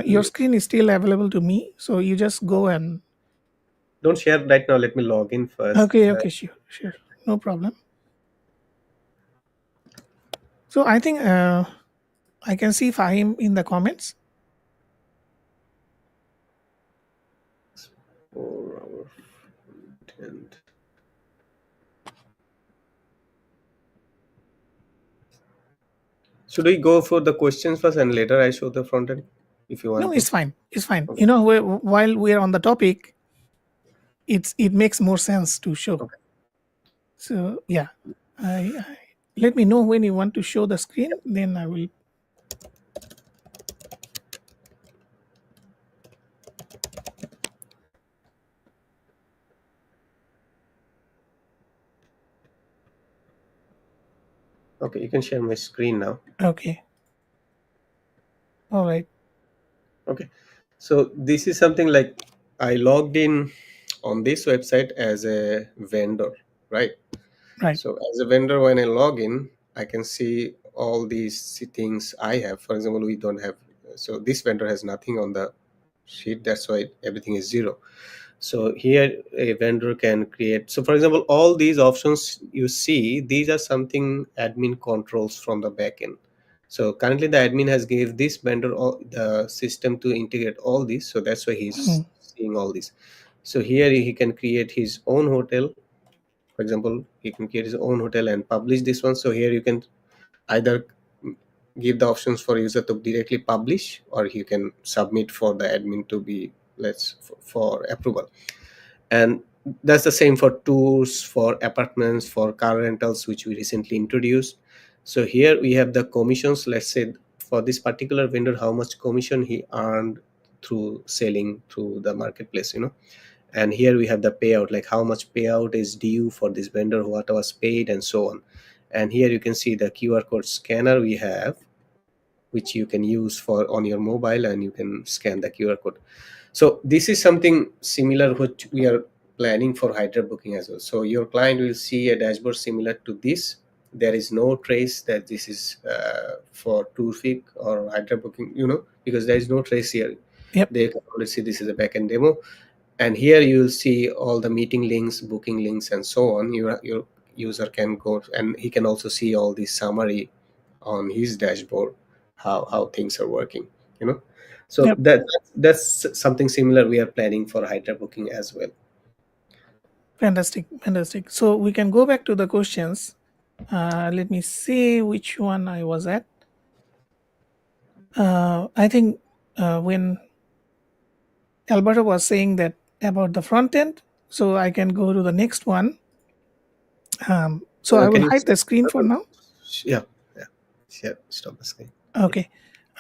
Your l- screen is still available to me, so you just go and don't share right now. Let me log in first. okay, okay, sure, sure, no problem. So I think I can see Fahim in the comments. For our front end. Should we go for the questions first and later I show the front end if you No, want it's to? fine. It's fine. Okay. While we're on the topic, it makes more sense to show. Okay. So yeah, I let me know when you want to show the screen. Then I will. Okay. You can share my screen now. Okay. All right. Okay. So this is something like I logged in on this website as a vendor, right? Right. So as a vendor, when I log in, I can see all these things I have. For example, we don't have, so this vendor has nothing on the sheet. That's why everything is zero. So here a vendor can create. So for example, all these options you see, these are something admin controls from the backend. So currently the admin has gave this vendor all the system to integrate all these. So that's why he's Mm, seeing all this. So here he can create his own hotel. For example, he can create his own hotel and publish this one. So here you can either give the options for user to directly publish, or you can submit for the admin to be for approval. And that's the same for tours, for apartments, for car rentals, which we recently introduced. So here we have the commissions. Let's say for this particular vendor, how much commission he earned through selling through the marketplace, and here we have the payout, like how much payout is due for this vendor, what was paid, and so on. And here you can see the QR code scanner we have, which you can use for on your mobile, and you can scan the QR code. So this is something similar which we are planning for Hydra Booking as well. So your client will see a dashboard similar to this. There is no trace that this is for Tourfic or Hydra Booking, because there is no trace here. Yep. They can only see this is a backend demo, and here you will see all the meeting links, booking links, and so on. Your user can go, and he can also see all the summary on his dashboard, how things are working, so Yep. that's something similar we are planning for Hydra Booking as well. Fantastic. Fantastic. So we can go back to the questions. Let me see which one I was at. I think when Alberto was saying that about the front end, so I can go to the next one. So I will Can you hide the screen for now. yeah, yeah, yeah, stop the screen. Yeah. Okay.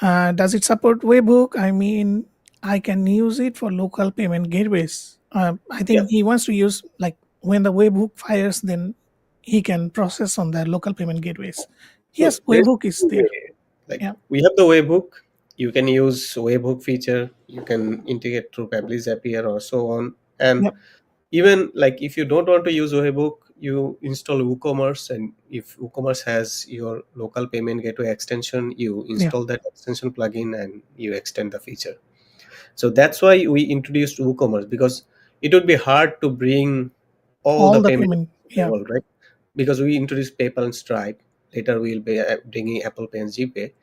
Does it support webhook? I mean, I can use it for local payment gateways. I Yeah. think he wants to use, like, when the webhook fires, then he can process on the local payment gateways. So Yes, there's webhook is two there. way. Like Yeah. we have the webhook. You can use webhook feature. You can integrate through Pabbly Zapier or so on. And Yep. even like if you don't want to use webhook, you install WooCommerce, and if WooCommerce has your local payment gateway extension, you Yeah. install that extension plugin and you extend the feature. So that's why we introduced WooCommerce, because it would be hard to bring all All the the payment payment. in the Yeah. world, right? Because we introduced PayPal and Stripe. Later, we'll be bringing Apple Pay and GPay.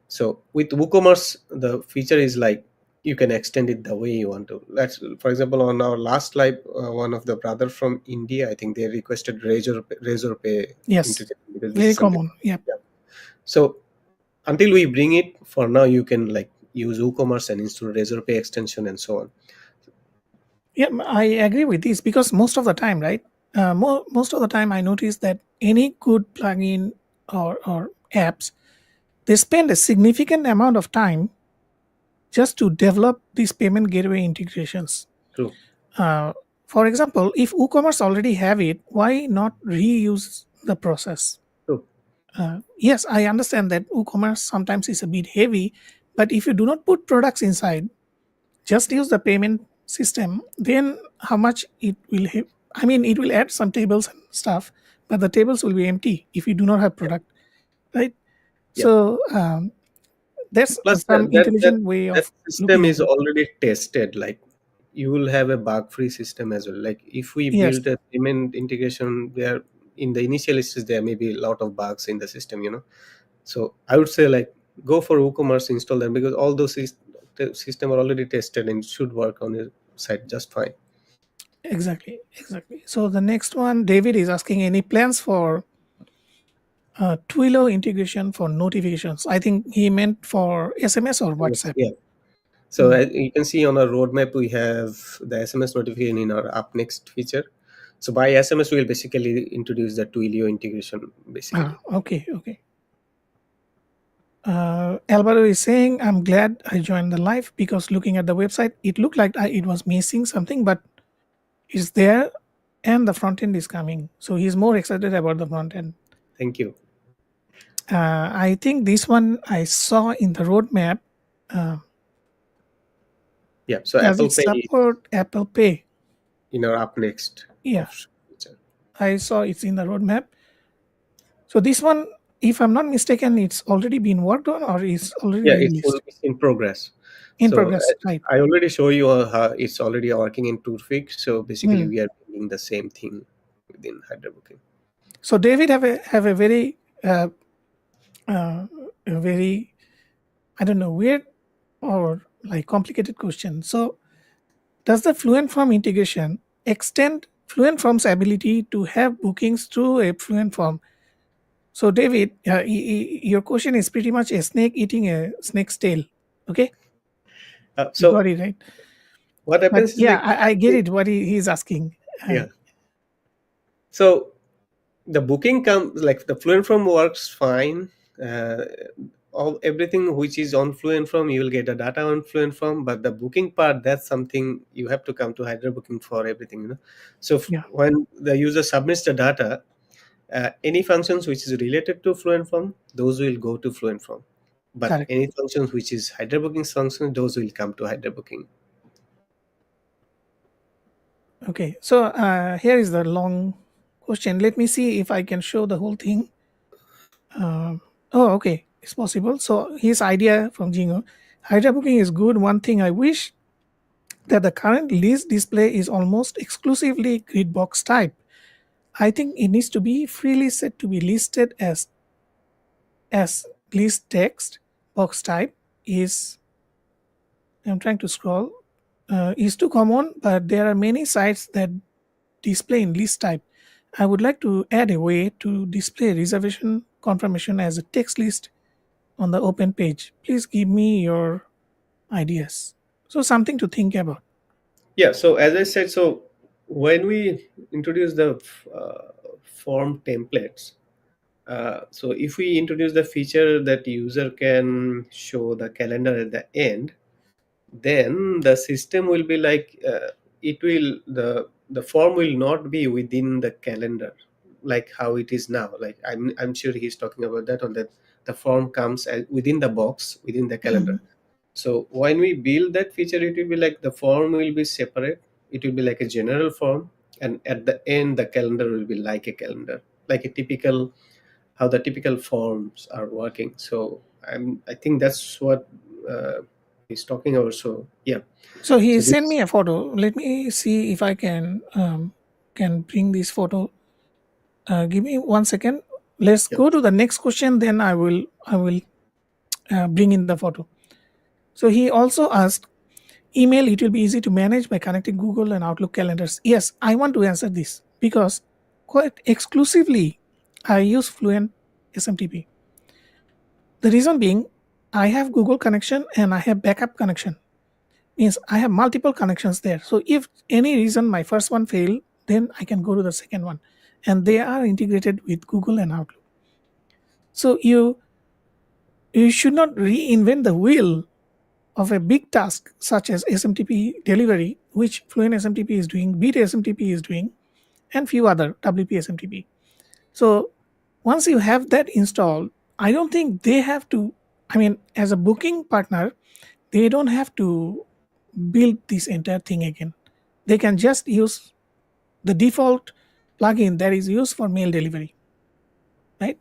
So with WooCommerce, the feature is like you can extend it the way you want to. Let's, for example, on our last live, one of the brother from India, I think they requested Razor Pay Yes. integration, because this Very is something. common. Yep. Yeah. So until we bring it, for now, you can like use WooCommerce and install Razor Pay extension and so on. Yeah, I agree with this because most of the time, right? Most of the time, I notice that any good plugin or apps, they spend a significant amount of time just to develop these payment gateway integrations. True. Uh, for example, if WooCommerce already have it, why not reuse the process? True. Yes, I understand that WooCommerce sometimes is a bit heavy, but if you do not put products inside, just use the payment system, then how much it will have? I mean, it will add some tables and stuff, but the tables will be empty if you do not have Yeah. product, right? Yeah. So there's Plus some intelligent way that of system looking at is it. already tested. Like you will have a bug free system as well. Like if we Yes, build a payment integration there, in the initial stages there may be a lot of bugs in the system. So I would say like go for WooCommerce, install them, because all those the system are already tested and should work on your site just fine. exactly, exactly. So the next one, David is asking any plans for Twilio integration for notifications. I think he meant for SMS or Yes. WhatsApp. Yeah. So Hmm. as you can see on our roadmap, we have the SMS notification in our up next feature. So by SMS, we'll basically introduce the Twilio integration basically. Okay, okay. Alvaro is saying, I'm glad I joined the live because looking at the website, it looked like it was missing something, but it's there and the front end is coming. So he's more excited about the front end. Thank you. I think this one I saw in the roadmap. Uh, Yeah. So does Apple it Pay is support Apple Pay? in our up next Yeah, option feature. I saw it's in the roadmap. So this one, if I'm not mistaken, it's already been worked on or is already Yeah, it's released in progress. in So progress, right? I already show you how it's already working in Tourfix. So basically, Hmm. we are doing the same thing within Hydra Booking. So David have a very uh, a very, I don't know, weird or like complicated question. So does the Fluent Form integration extend Fluent Form's ability to have bookings through a Fluent Form? So David, your question is pretty much a snake eating a snake's tail. Okay, you So got it right. what But happens is yeah, like I get it what he's asking. yeah. So the booking comes like the fluent from works fine. uh, all everything which is on fluent from, you will get the data on fluent from, but the booking part, that's something you have to come to Hydra Booking for everything, so Yeah, when the user submits the data, any functions which is related to fluent from, those will go to fluent from, but correct. any functions which is Hydra Booking functions, those will come to Hydra Booking. Okay, so here is the long question. Let me see if I can show the whole thing. Oh, okay, it's possible. So his idea from Jingo, Hydra booking is good. One thing I wish that the current list display is almost exclusively grid box type. I think it needs to be freely set to be listed as list text box type is. I'm trying to scroll. Is too common, but there are many sites that display in list type. I would like to add a way to display reservation confirmation as a text list on the open page. Please give me your ideas. So something to think about. Yeah, so as I said, so when we introduce the form templates, so if we introduce the feature that user can show the calendar at the end, then the system will be like, it will the form will not be within the calendar like how it is now. Like I'm sure he's talking about that, on that the form comes within the box within the calendar. Mhm. So when we build that feature, it will be like the form will be separate. It will be like a general form, and at the end, the calendar will be like a calendar, like a typical, how the typical forms are working. So I think that's what he's talking about. So yeah, So he so sent this me a photo. Let me see if I can bring this photo. Give me 1 second. Let's yeah, go to the next question. Then I will bring in the photo. So he also asked, email, it will be easy to manage by connecting Google and Outlook calendars. Yes, I want to answer this because quite exclusively I use Fluent SMTP. The reason being, I have Google connection and I have backup connection. Means I have multiple connections there. So if any reason my first one fail, then I can go to the second one, and they are integrated with Google and Outlook. So you should not reinvent the wheel of a big task such as SMTP delivery, which Fluent SMTP is doing, Beat SMTP is doing, and few other WP SMTP. So once you have that installed, I don't think they have to. I mean, as a booking partner, they don't have to build this entire thing again. They can just use the default plugin that is used for mail delivery, right?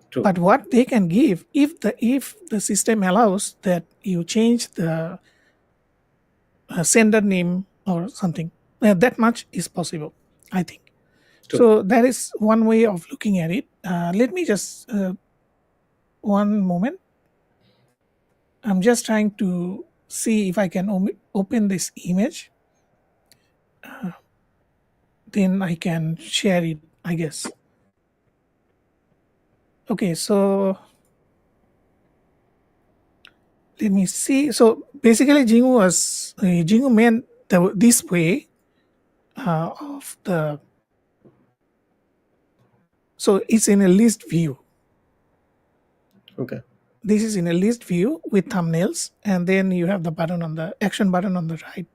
true, But what they can give, if the system allows that you change the sender name or something, that much is possible, I think. true. So that is one way of looking at it. Let me just 1 moment. I'm just trying to see if I can open this image. Then I can share it, I guess. Okay, so let me see. So basically, Jingu meant this way of the. So it's in a list view. Okay, This is in a list view with thumbnails, and then you have the button on the action button on the right.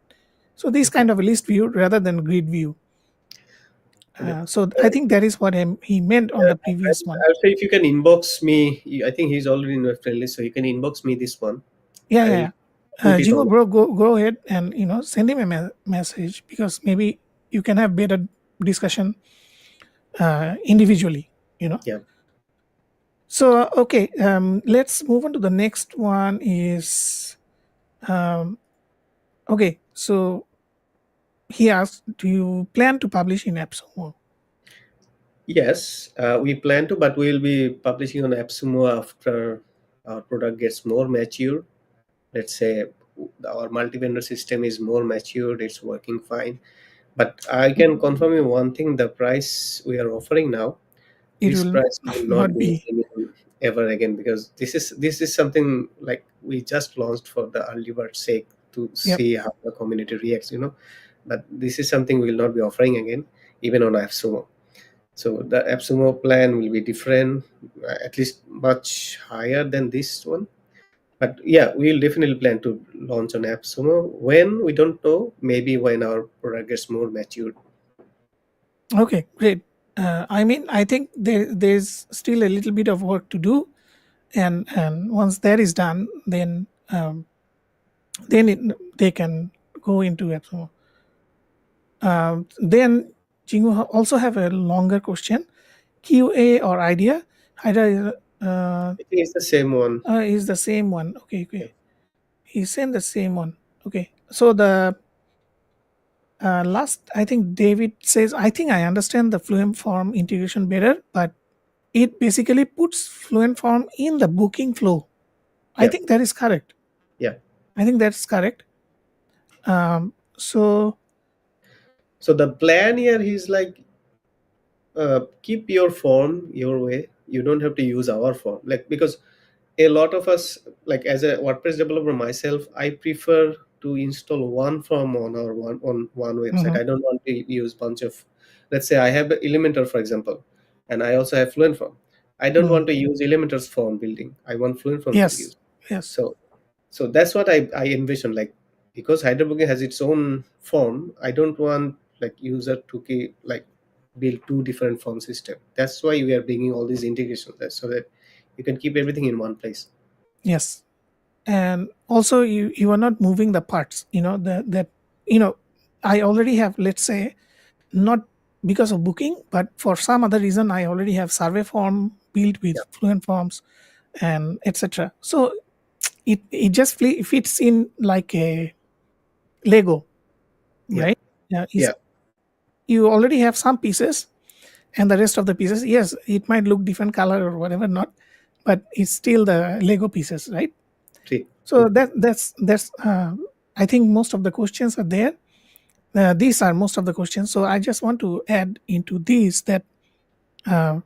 So this okay, kind of a list view rather than grid view. okay. So I think that is what he meant on the previous one. I'll say if you can inbox me, I think he's already in my friend list, so you can inbox me this one. Yeah, I yeah, will yeah. put it Jingo on. bro, go ahead and send him a message, because maybe you can have better discussion individually. You know. Yeah. So okay, let's move on to the next one. Is um, okay. So he asked, do you plan to publish in AppSumo? Yes, we plan to, but we'll be publishing on AppSumo after our product gets more mature. Let's say our multi-vendor system is more matured, it's working fine. But I can confirm you one thing: the price we are offering now, It this will price will not not be be. available ever again, because this is something like we just launched for the early bird sake to Yep. see how the community reacts. But this is something we will not be offering again, even on AppSumo. So the AppSumo plan will be different, at least much higher than this one. But yeah, we'll definitely plan to launch on AppSumo. When, we don't know. Maybe when our product gets more mature. Okay, great. I mean, I think there's still a little bit of work to do, and once that is done, then they can go into AppSumo. Then Jingu also have a longer question. QA or idea? Hydra I think it's the same one. is the same one. Okay, Yeah. okay. He sent the same one. Okay. So the last, I think David says, I think I understand the Fluent Form integration better, but it basically puts Fluent Form in the booking flow. I Yeah. think that is correct. Yeah. I think that's correct. So So the plan here is like, keep your form your way. You don't have to use our form, like, because a lot of us, like as a WordPress developer myself, I prefer to install one form on one website. mhm, I don't want to use bunch of, let's say I have Elementor, for example, and I also have Fluent Form. I don't mm, want to use Elementor's form building. I want Fluent Form to yes, use. yes, So so that's what I envision, like, because HydraBooking has its own form. I don't want like user to keep like build two different form system. That's why we are bringing all these integrations there, so that you can keep everything in one place. yes. And also, you are not moving the parts. That you know, I already have. Let's say not because of booking, but for some other reason, I already have survey form built with Yeah. Fluent Forms and etc. So it just fits in like a Lego, Yeah. right? Yeah, Yeah. you already have some pieces, and the rest of the pieces, yes, it might look different color or whatever, not, but it's still the Lego pieces, right? True. So that's I think most of the questions are there. These are most of the questions. So I just want to add into this that uh,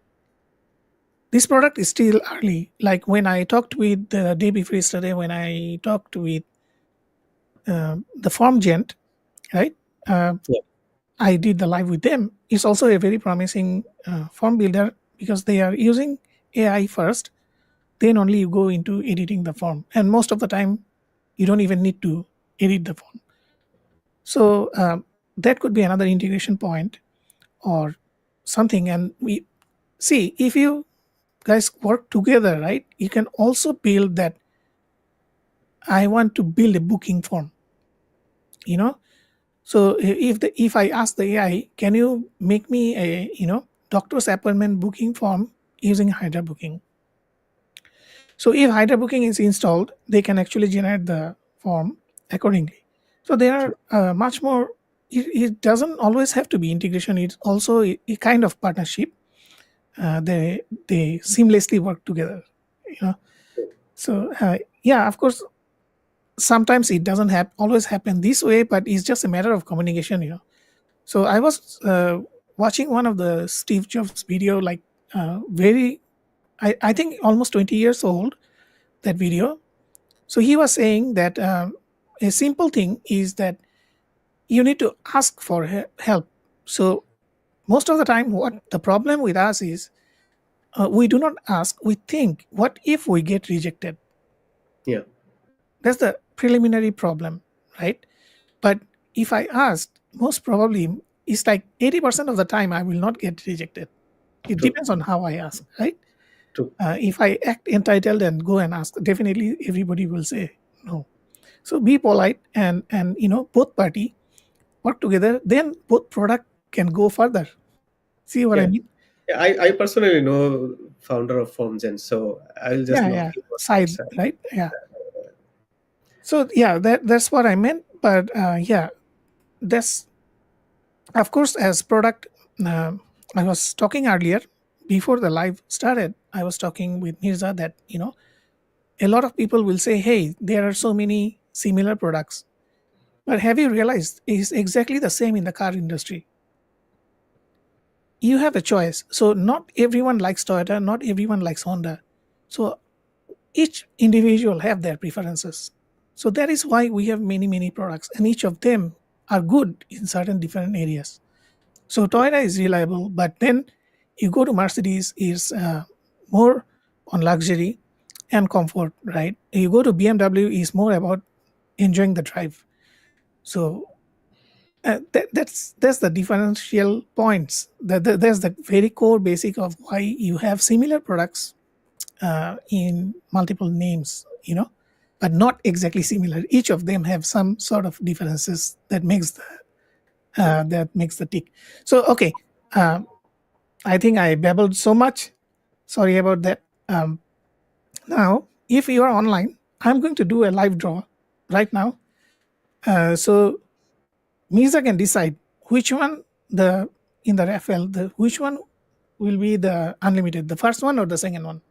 this product is still early. Like when I talked with the day before yesterday, when I talked with the Form Gent, right? Uh, Yeah. I did the live with them. It's also a very promising form builder because they are using AI first. Then only you go into editing the form, and most of the time, you don't even need to edit the form. So that could be another integration point or something. And we see if you guys work together, right? You can also build that. I want to build a booking form. You know, so if I ask the AI, can you make me a doctor's appointment booking form using Hydra Booking? So if Hydra Booking is installed, they can actually generate the form accordingly. So there True. are much more. It doesn't always have to be integration. It's also a kind of partnership. They seamlessly work together. You know. So yeah, of course, sometimes it doesn't always happen this way, but it's just a matter of communication. So I was watching one of the Steve Jobs video, like very, I think almost 20 years old. That video. So he was saying that a simple thing is that you need to ask for help. So most of the time, what the problem with us is we do not ask. We think, what if we get rejected? Yeah. That's the preliminary problem, right? But if I asked, most probably it's like 80% of the time I will not get rejected. It True. depends on how I ask, right? True. If I act entitled and go and ask, definitely everybody will say no. So be polite, and both party work together. Then both product can go further. See what I Yeah. mean? Yeah, I personally know founder of FormGen, so I'll just Yeah, know yeah. him on that Side, side. right? Yeah. So yeah, that's what I meant. But yeah, that's of course as product. Uh, I was talking earlier before the live started. I was talking with Mirza that a lot of people will say, "Hey, there are so many similar products." But have you realized it's exactly the same in the car industry? You have a choice. So not everyone likes Toyota, not everyone likes Honda. So each individual have their preferences. So that is why we have many products, and each of them are good in certain different areas. So Toyota is reliable, but then You go to Mercedes is more on luxury and comfort, right? You go to BMW is more about enjoying the drive. So that's the differential points. That's the very core basic of why you have similar products in multiple names, but not exactly similar. Each of them have some sort of differences that makes the tick. So okay, um, I think I babbled so much. Sorry about that. Now, if you are online, I'm going to do a live draw right now. So Misa can decide which one the in the raffle, which one will be the unlimited, the first one or the second one.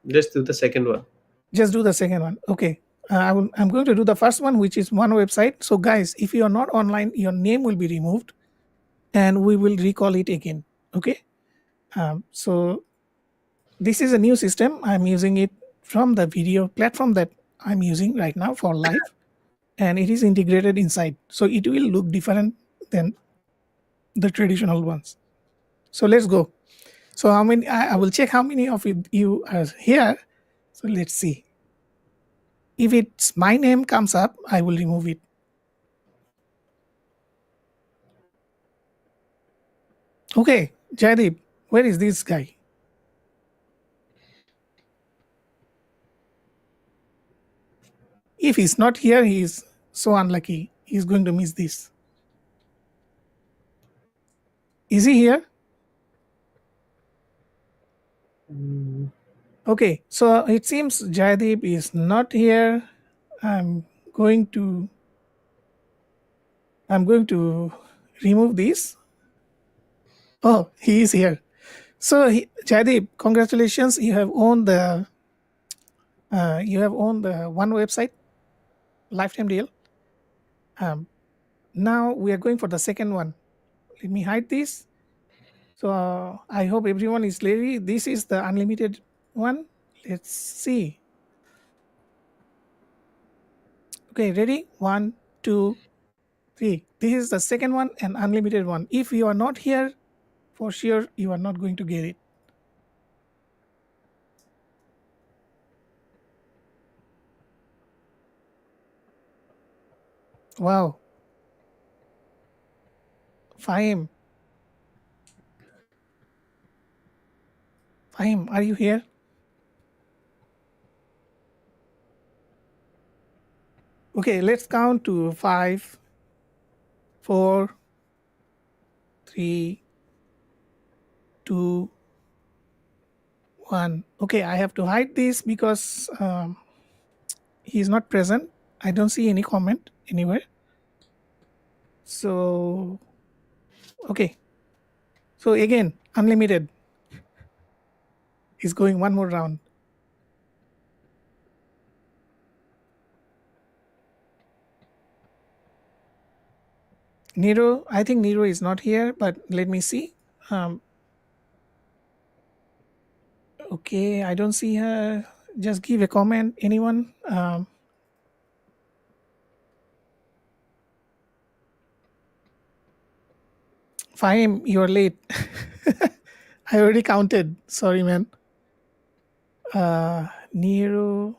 Let's do the second one. Just do the second one. Okay. I'm going to do the first one, which is one website. So, guys, if you are not online, your name will be removed and we will recall it again. Okay. So, this is a new system. I'm using it from the video platform that I'm using right now for live, and it is integrated inside. So, it will look different than the traditional ones. So, let's go. So, how many? I will check how many of you are here. So, let's see. If it's my name comes up, I will remove it. Okay, Jaideep, where is this guy? If he's not here, he's so unlucky. He's going to miss this. Is he here? Okay, so it seems Jaideep is not here. I'm going to I'm going to remove this. Oh, he is here. So Jaideep, congratulations! You have owned the one website lifetime deal. Um, Now we are going for the second one. Let me hide this. So I hope everyone is ready. This is the unlimited one. Let's see. Okay, ready? One, two, three. This is the second one and unlimited one. If you are not here, for sure you are not going to get it. Wow. Fahim. Fahim, are you here? Okay, let's count to 5, 4, 3, 2, 1. Okay, I have to hide this because he is not present. I don't see any comment anywhere. So, okay. So again, unlimited is going one more round. Nero, I think Nero is not here, but let me see. Um, okay, I don't see her. Just give a comment, anyone. Fahim, you're late. I already counted. Sorry, man. Nero.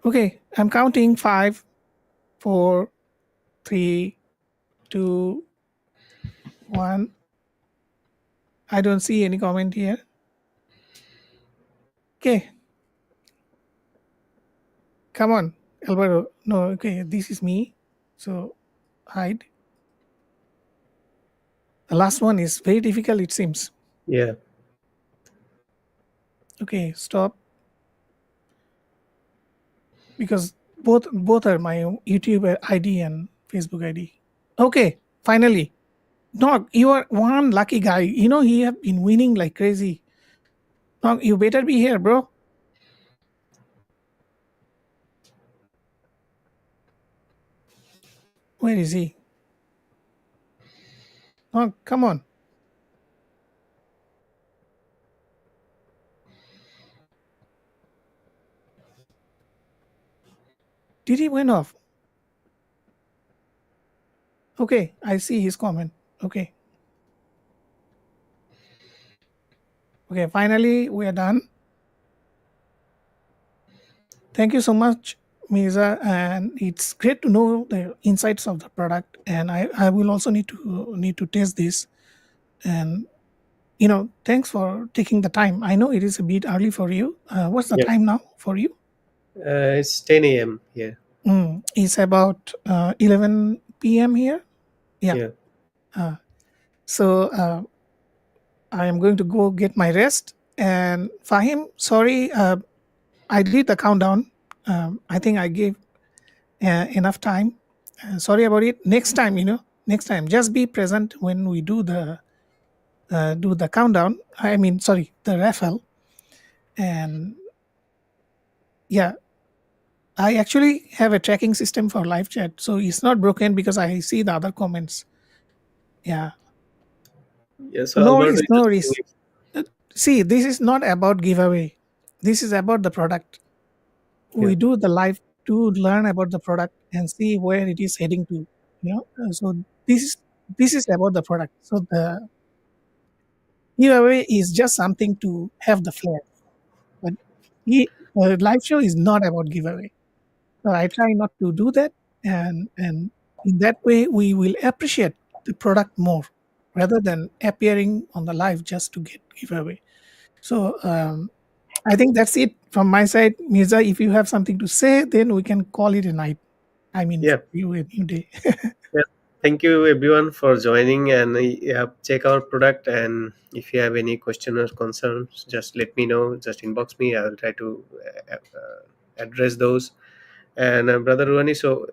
Okay, I'm counting 5, 4, 3, 2, 1. I don't see any comment here. Okay. Come on, Alvaro. No, okay, this is me. So hide. The last one is very difficult, it seems. Yeah. Okay, stop. Because both are my YouTube ID and Facebook ID. Okay, finally. Nog, you are one lucky guy. He have been winning like crazy. Nog, you better be here, bro. Where is he? Nog, come on. Did he win off? Okay, I see his comment. Okay. Okay, finally we are done. Thank you so much, Misa, and it's great to know the insights of the product. And I will also need to test this. And thanks for taking the time. I know it is a bit early for you. What's the Yeah. time now for you? It's 10 a.m. here. It's about 11 p.m. here. Yeah. Yeah. Uh, so I am going to go get my rest. And Fahim, sorry, I did the countdown. I think I gave enough time. Sorry about it. Next time, just be present when we do the countdown. I mean, sorry, the raffle. And yeah, I actually have a tracking system for live chat, so it's not broken because I see the other comments. Yeah, Yeah. So no Alberto worries, is no just worries. saying, See, this is not about giveaway. This is about the product. yeah. We do the live to learn about the product and see where it is heading to. So this is about the product. So the giveaway is just something to have the flair, but live show is not about giveaway. So I try not to do that, and in that way we will appreciate the product more rather than appearing on the live just to get giveaway. So I think that's it from my side, Mirza. If you have something to say, then we can call it a night. I mean, Yeah. for you a new day. Yeah. Thank you everyone for joining, and yeah, check our product. And if you have any question or concerns, just let me know. Just inbox me. I will try to address those. And brother Ruani, so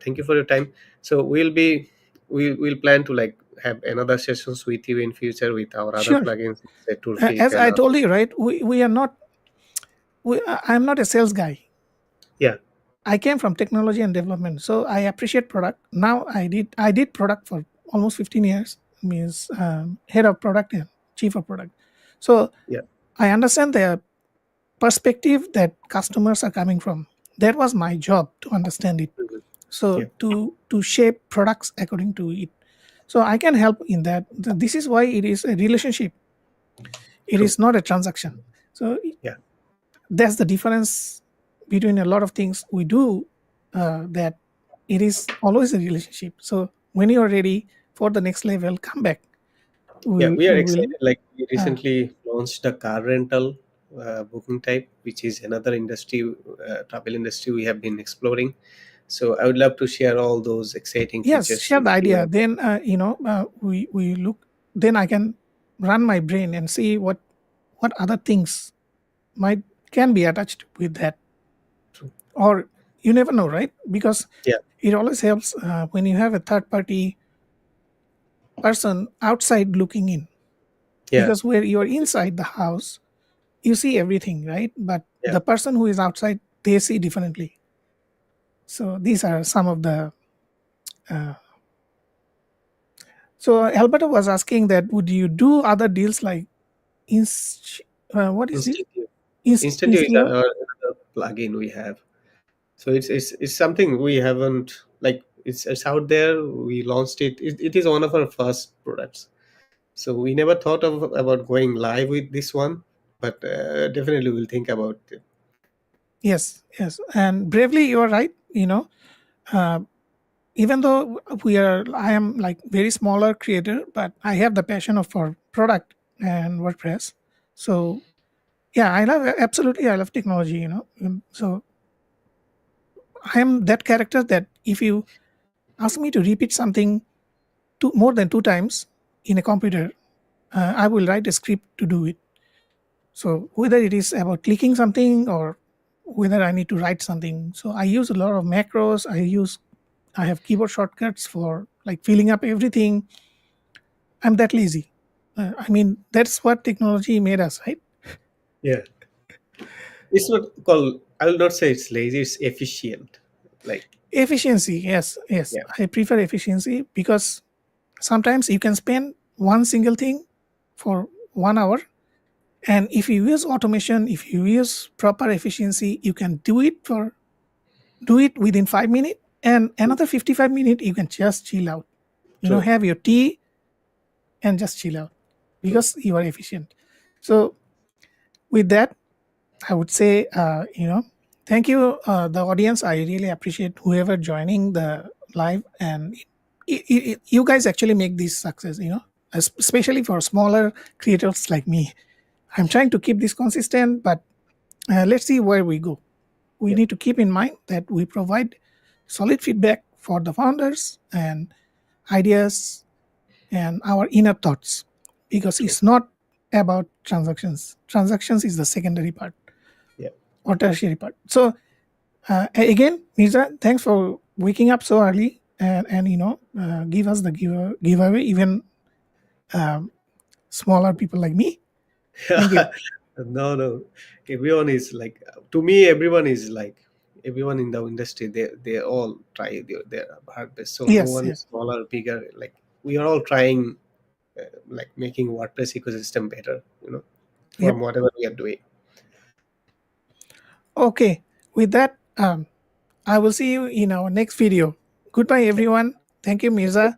thank you for your time. So we'll plan to like have another sessions with you in future with our other Sure. plugins, say toolkit As and I told you, right? We are not. I'm not a sales guy. yeah, I came from technology and development, so I appreciate product. Now I did product for almost 15 years. Means head of product and chief of product. So yeah, I understand the perspective that customers are coming from. That was my job to understand it. mhm, So yeah, to shape products according to it. So I can help in that. This is why it is a relationship. It true, is not a transaction. So yeah, that's the difference between a lot of things we do, that it is always a relationship. So when you're ready for the next level, come back. yeah. we, We are we will excited. Like we uh, recently launched a car rental booking type, which is another industry, travel industry we have been exploring. So I would love to share all those exciting yes, features share with the you. idea, then we look, then I can run my brain and see what other things might can be attached with that. True. Or you never know, right? Because Yeah, it always helps when you have a third party person outside looking in, yeah, because where you're inside the house you see everything, right? But yeah. the person who is outside, they see differently. So these are some of the uh, so Alberto was asking that would you do other deals like inst what is this, Instinctive. Instantio is Instio? another plugin we have. So it's something we haven't like it's out there. We launched it. It is one of our first products. So we never thought of about going live with this one, but definitely we'll think about it. Yes, yes, and bravely you are right. Uh, Even though I am like very smaller creator, but I have the passion of for product and WordPress. So yeah, I love technology. So I am that character that if you ask me to repeat something more than two times in a computer, I will write a script to do it. So whether it is about clicking something or whether I need to write something, so I use a lot of macros. I have keyboard shortcuts for like filling up everything. I'm that lazy. I mean, that's what technology made us, right? Yeah, it's not called. I will not say it's lazy. It's efficient. Like Efficiency, yes, yes. yeah, I prefer efficiency because sometimes you can spend one single thing for 1 hour, and if you use automation, if you use proper efficiency, you can do it within 5 minutes, and another 55 minutes you can just chill out. true, Have your tea and just chill out true. because you are efficient. So with that, I would say, thank you, the audience. I really appreciate whoever joining the live, and you guys actually make this success. Especially for smaller creators like me. I'm trying to keep this consistent, but let's see where we go. We Yeah, need to keep in mind that we provide solid feedback for the founders and ideas and our inner thoughts, because true. it's not about transactions. Transactions is the secondary part Yeah. or tertiary part. So again, Mirza, thanks for waking up so early and give us the giveaway, even um, smaller people like me. Thank you. No, no. Everyone is like, to me, everyone is like, everyone in the industry, they all try their hard best. So no Yes, one is yes. smaller, bigger. Like, we are all trying, like making WordPress ecosystem better, from Yep. whatever we are doing. Okay. With that, I will see you in our next video. Goodbye, everyone. Thank you, Mirza.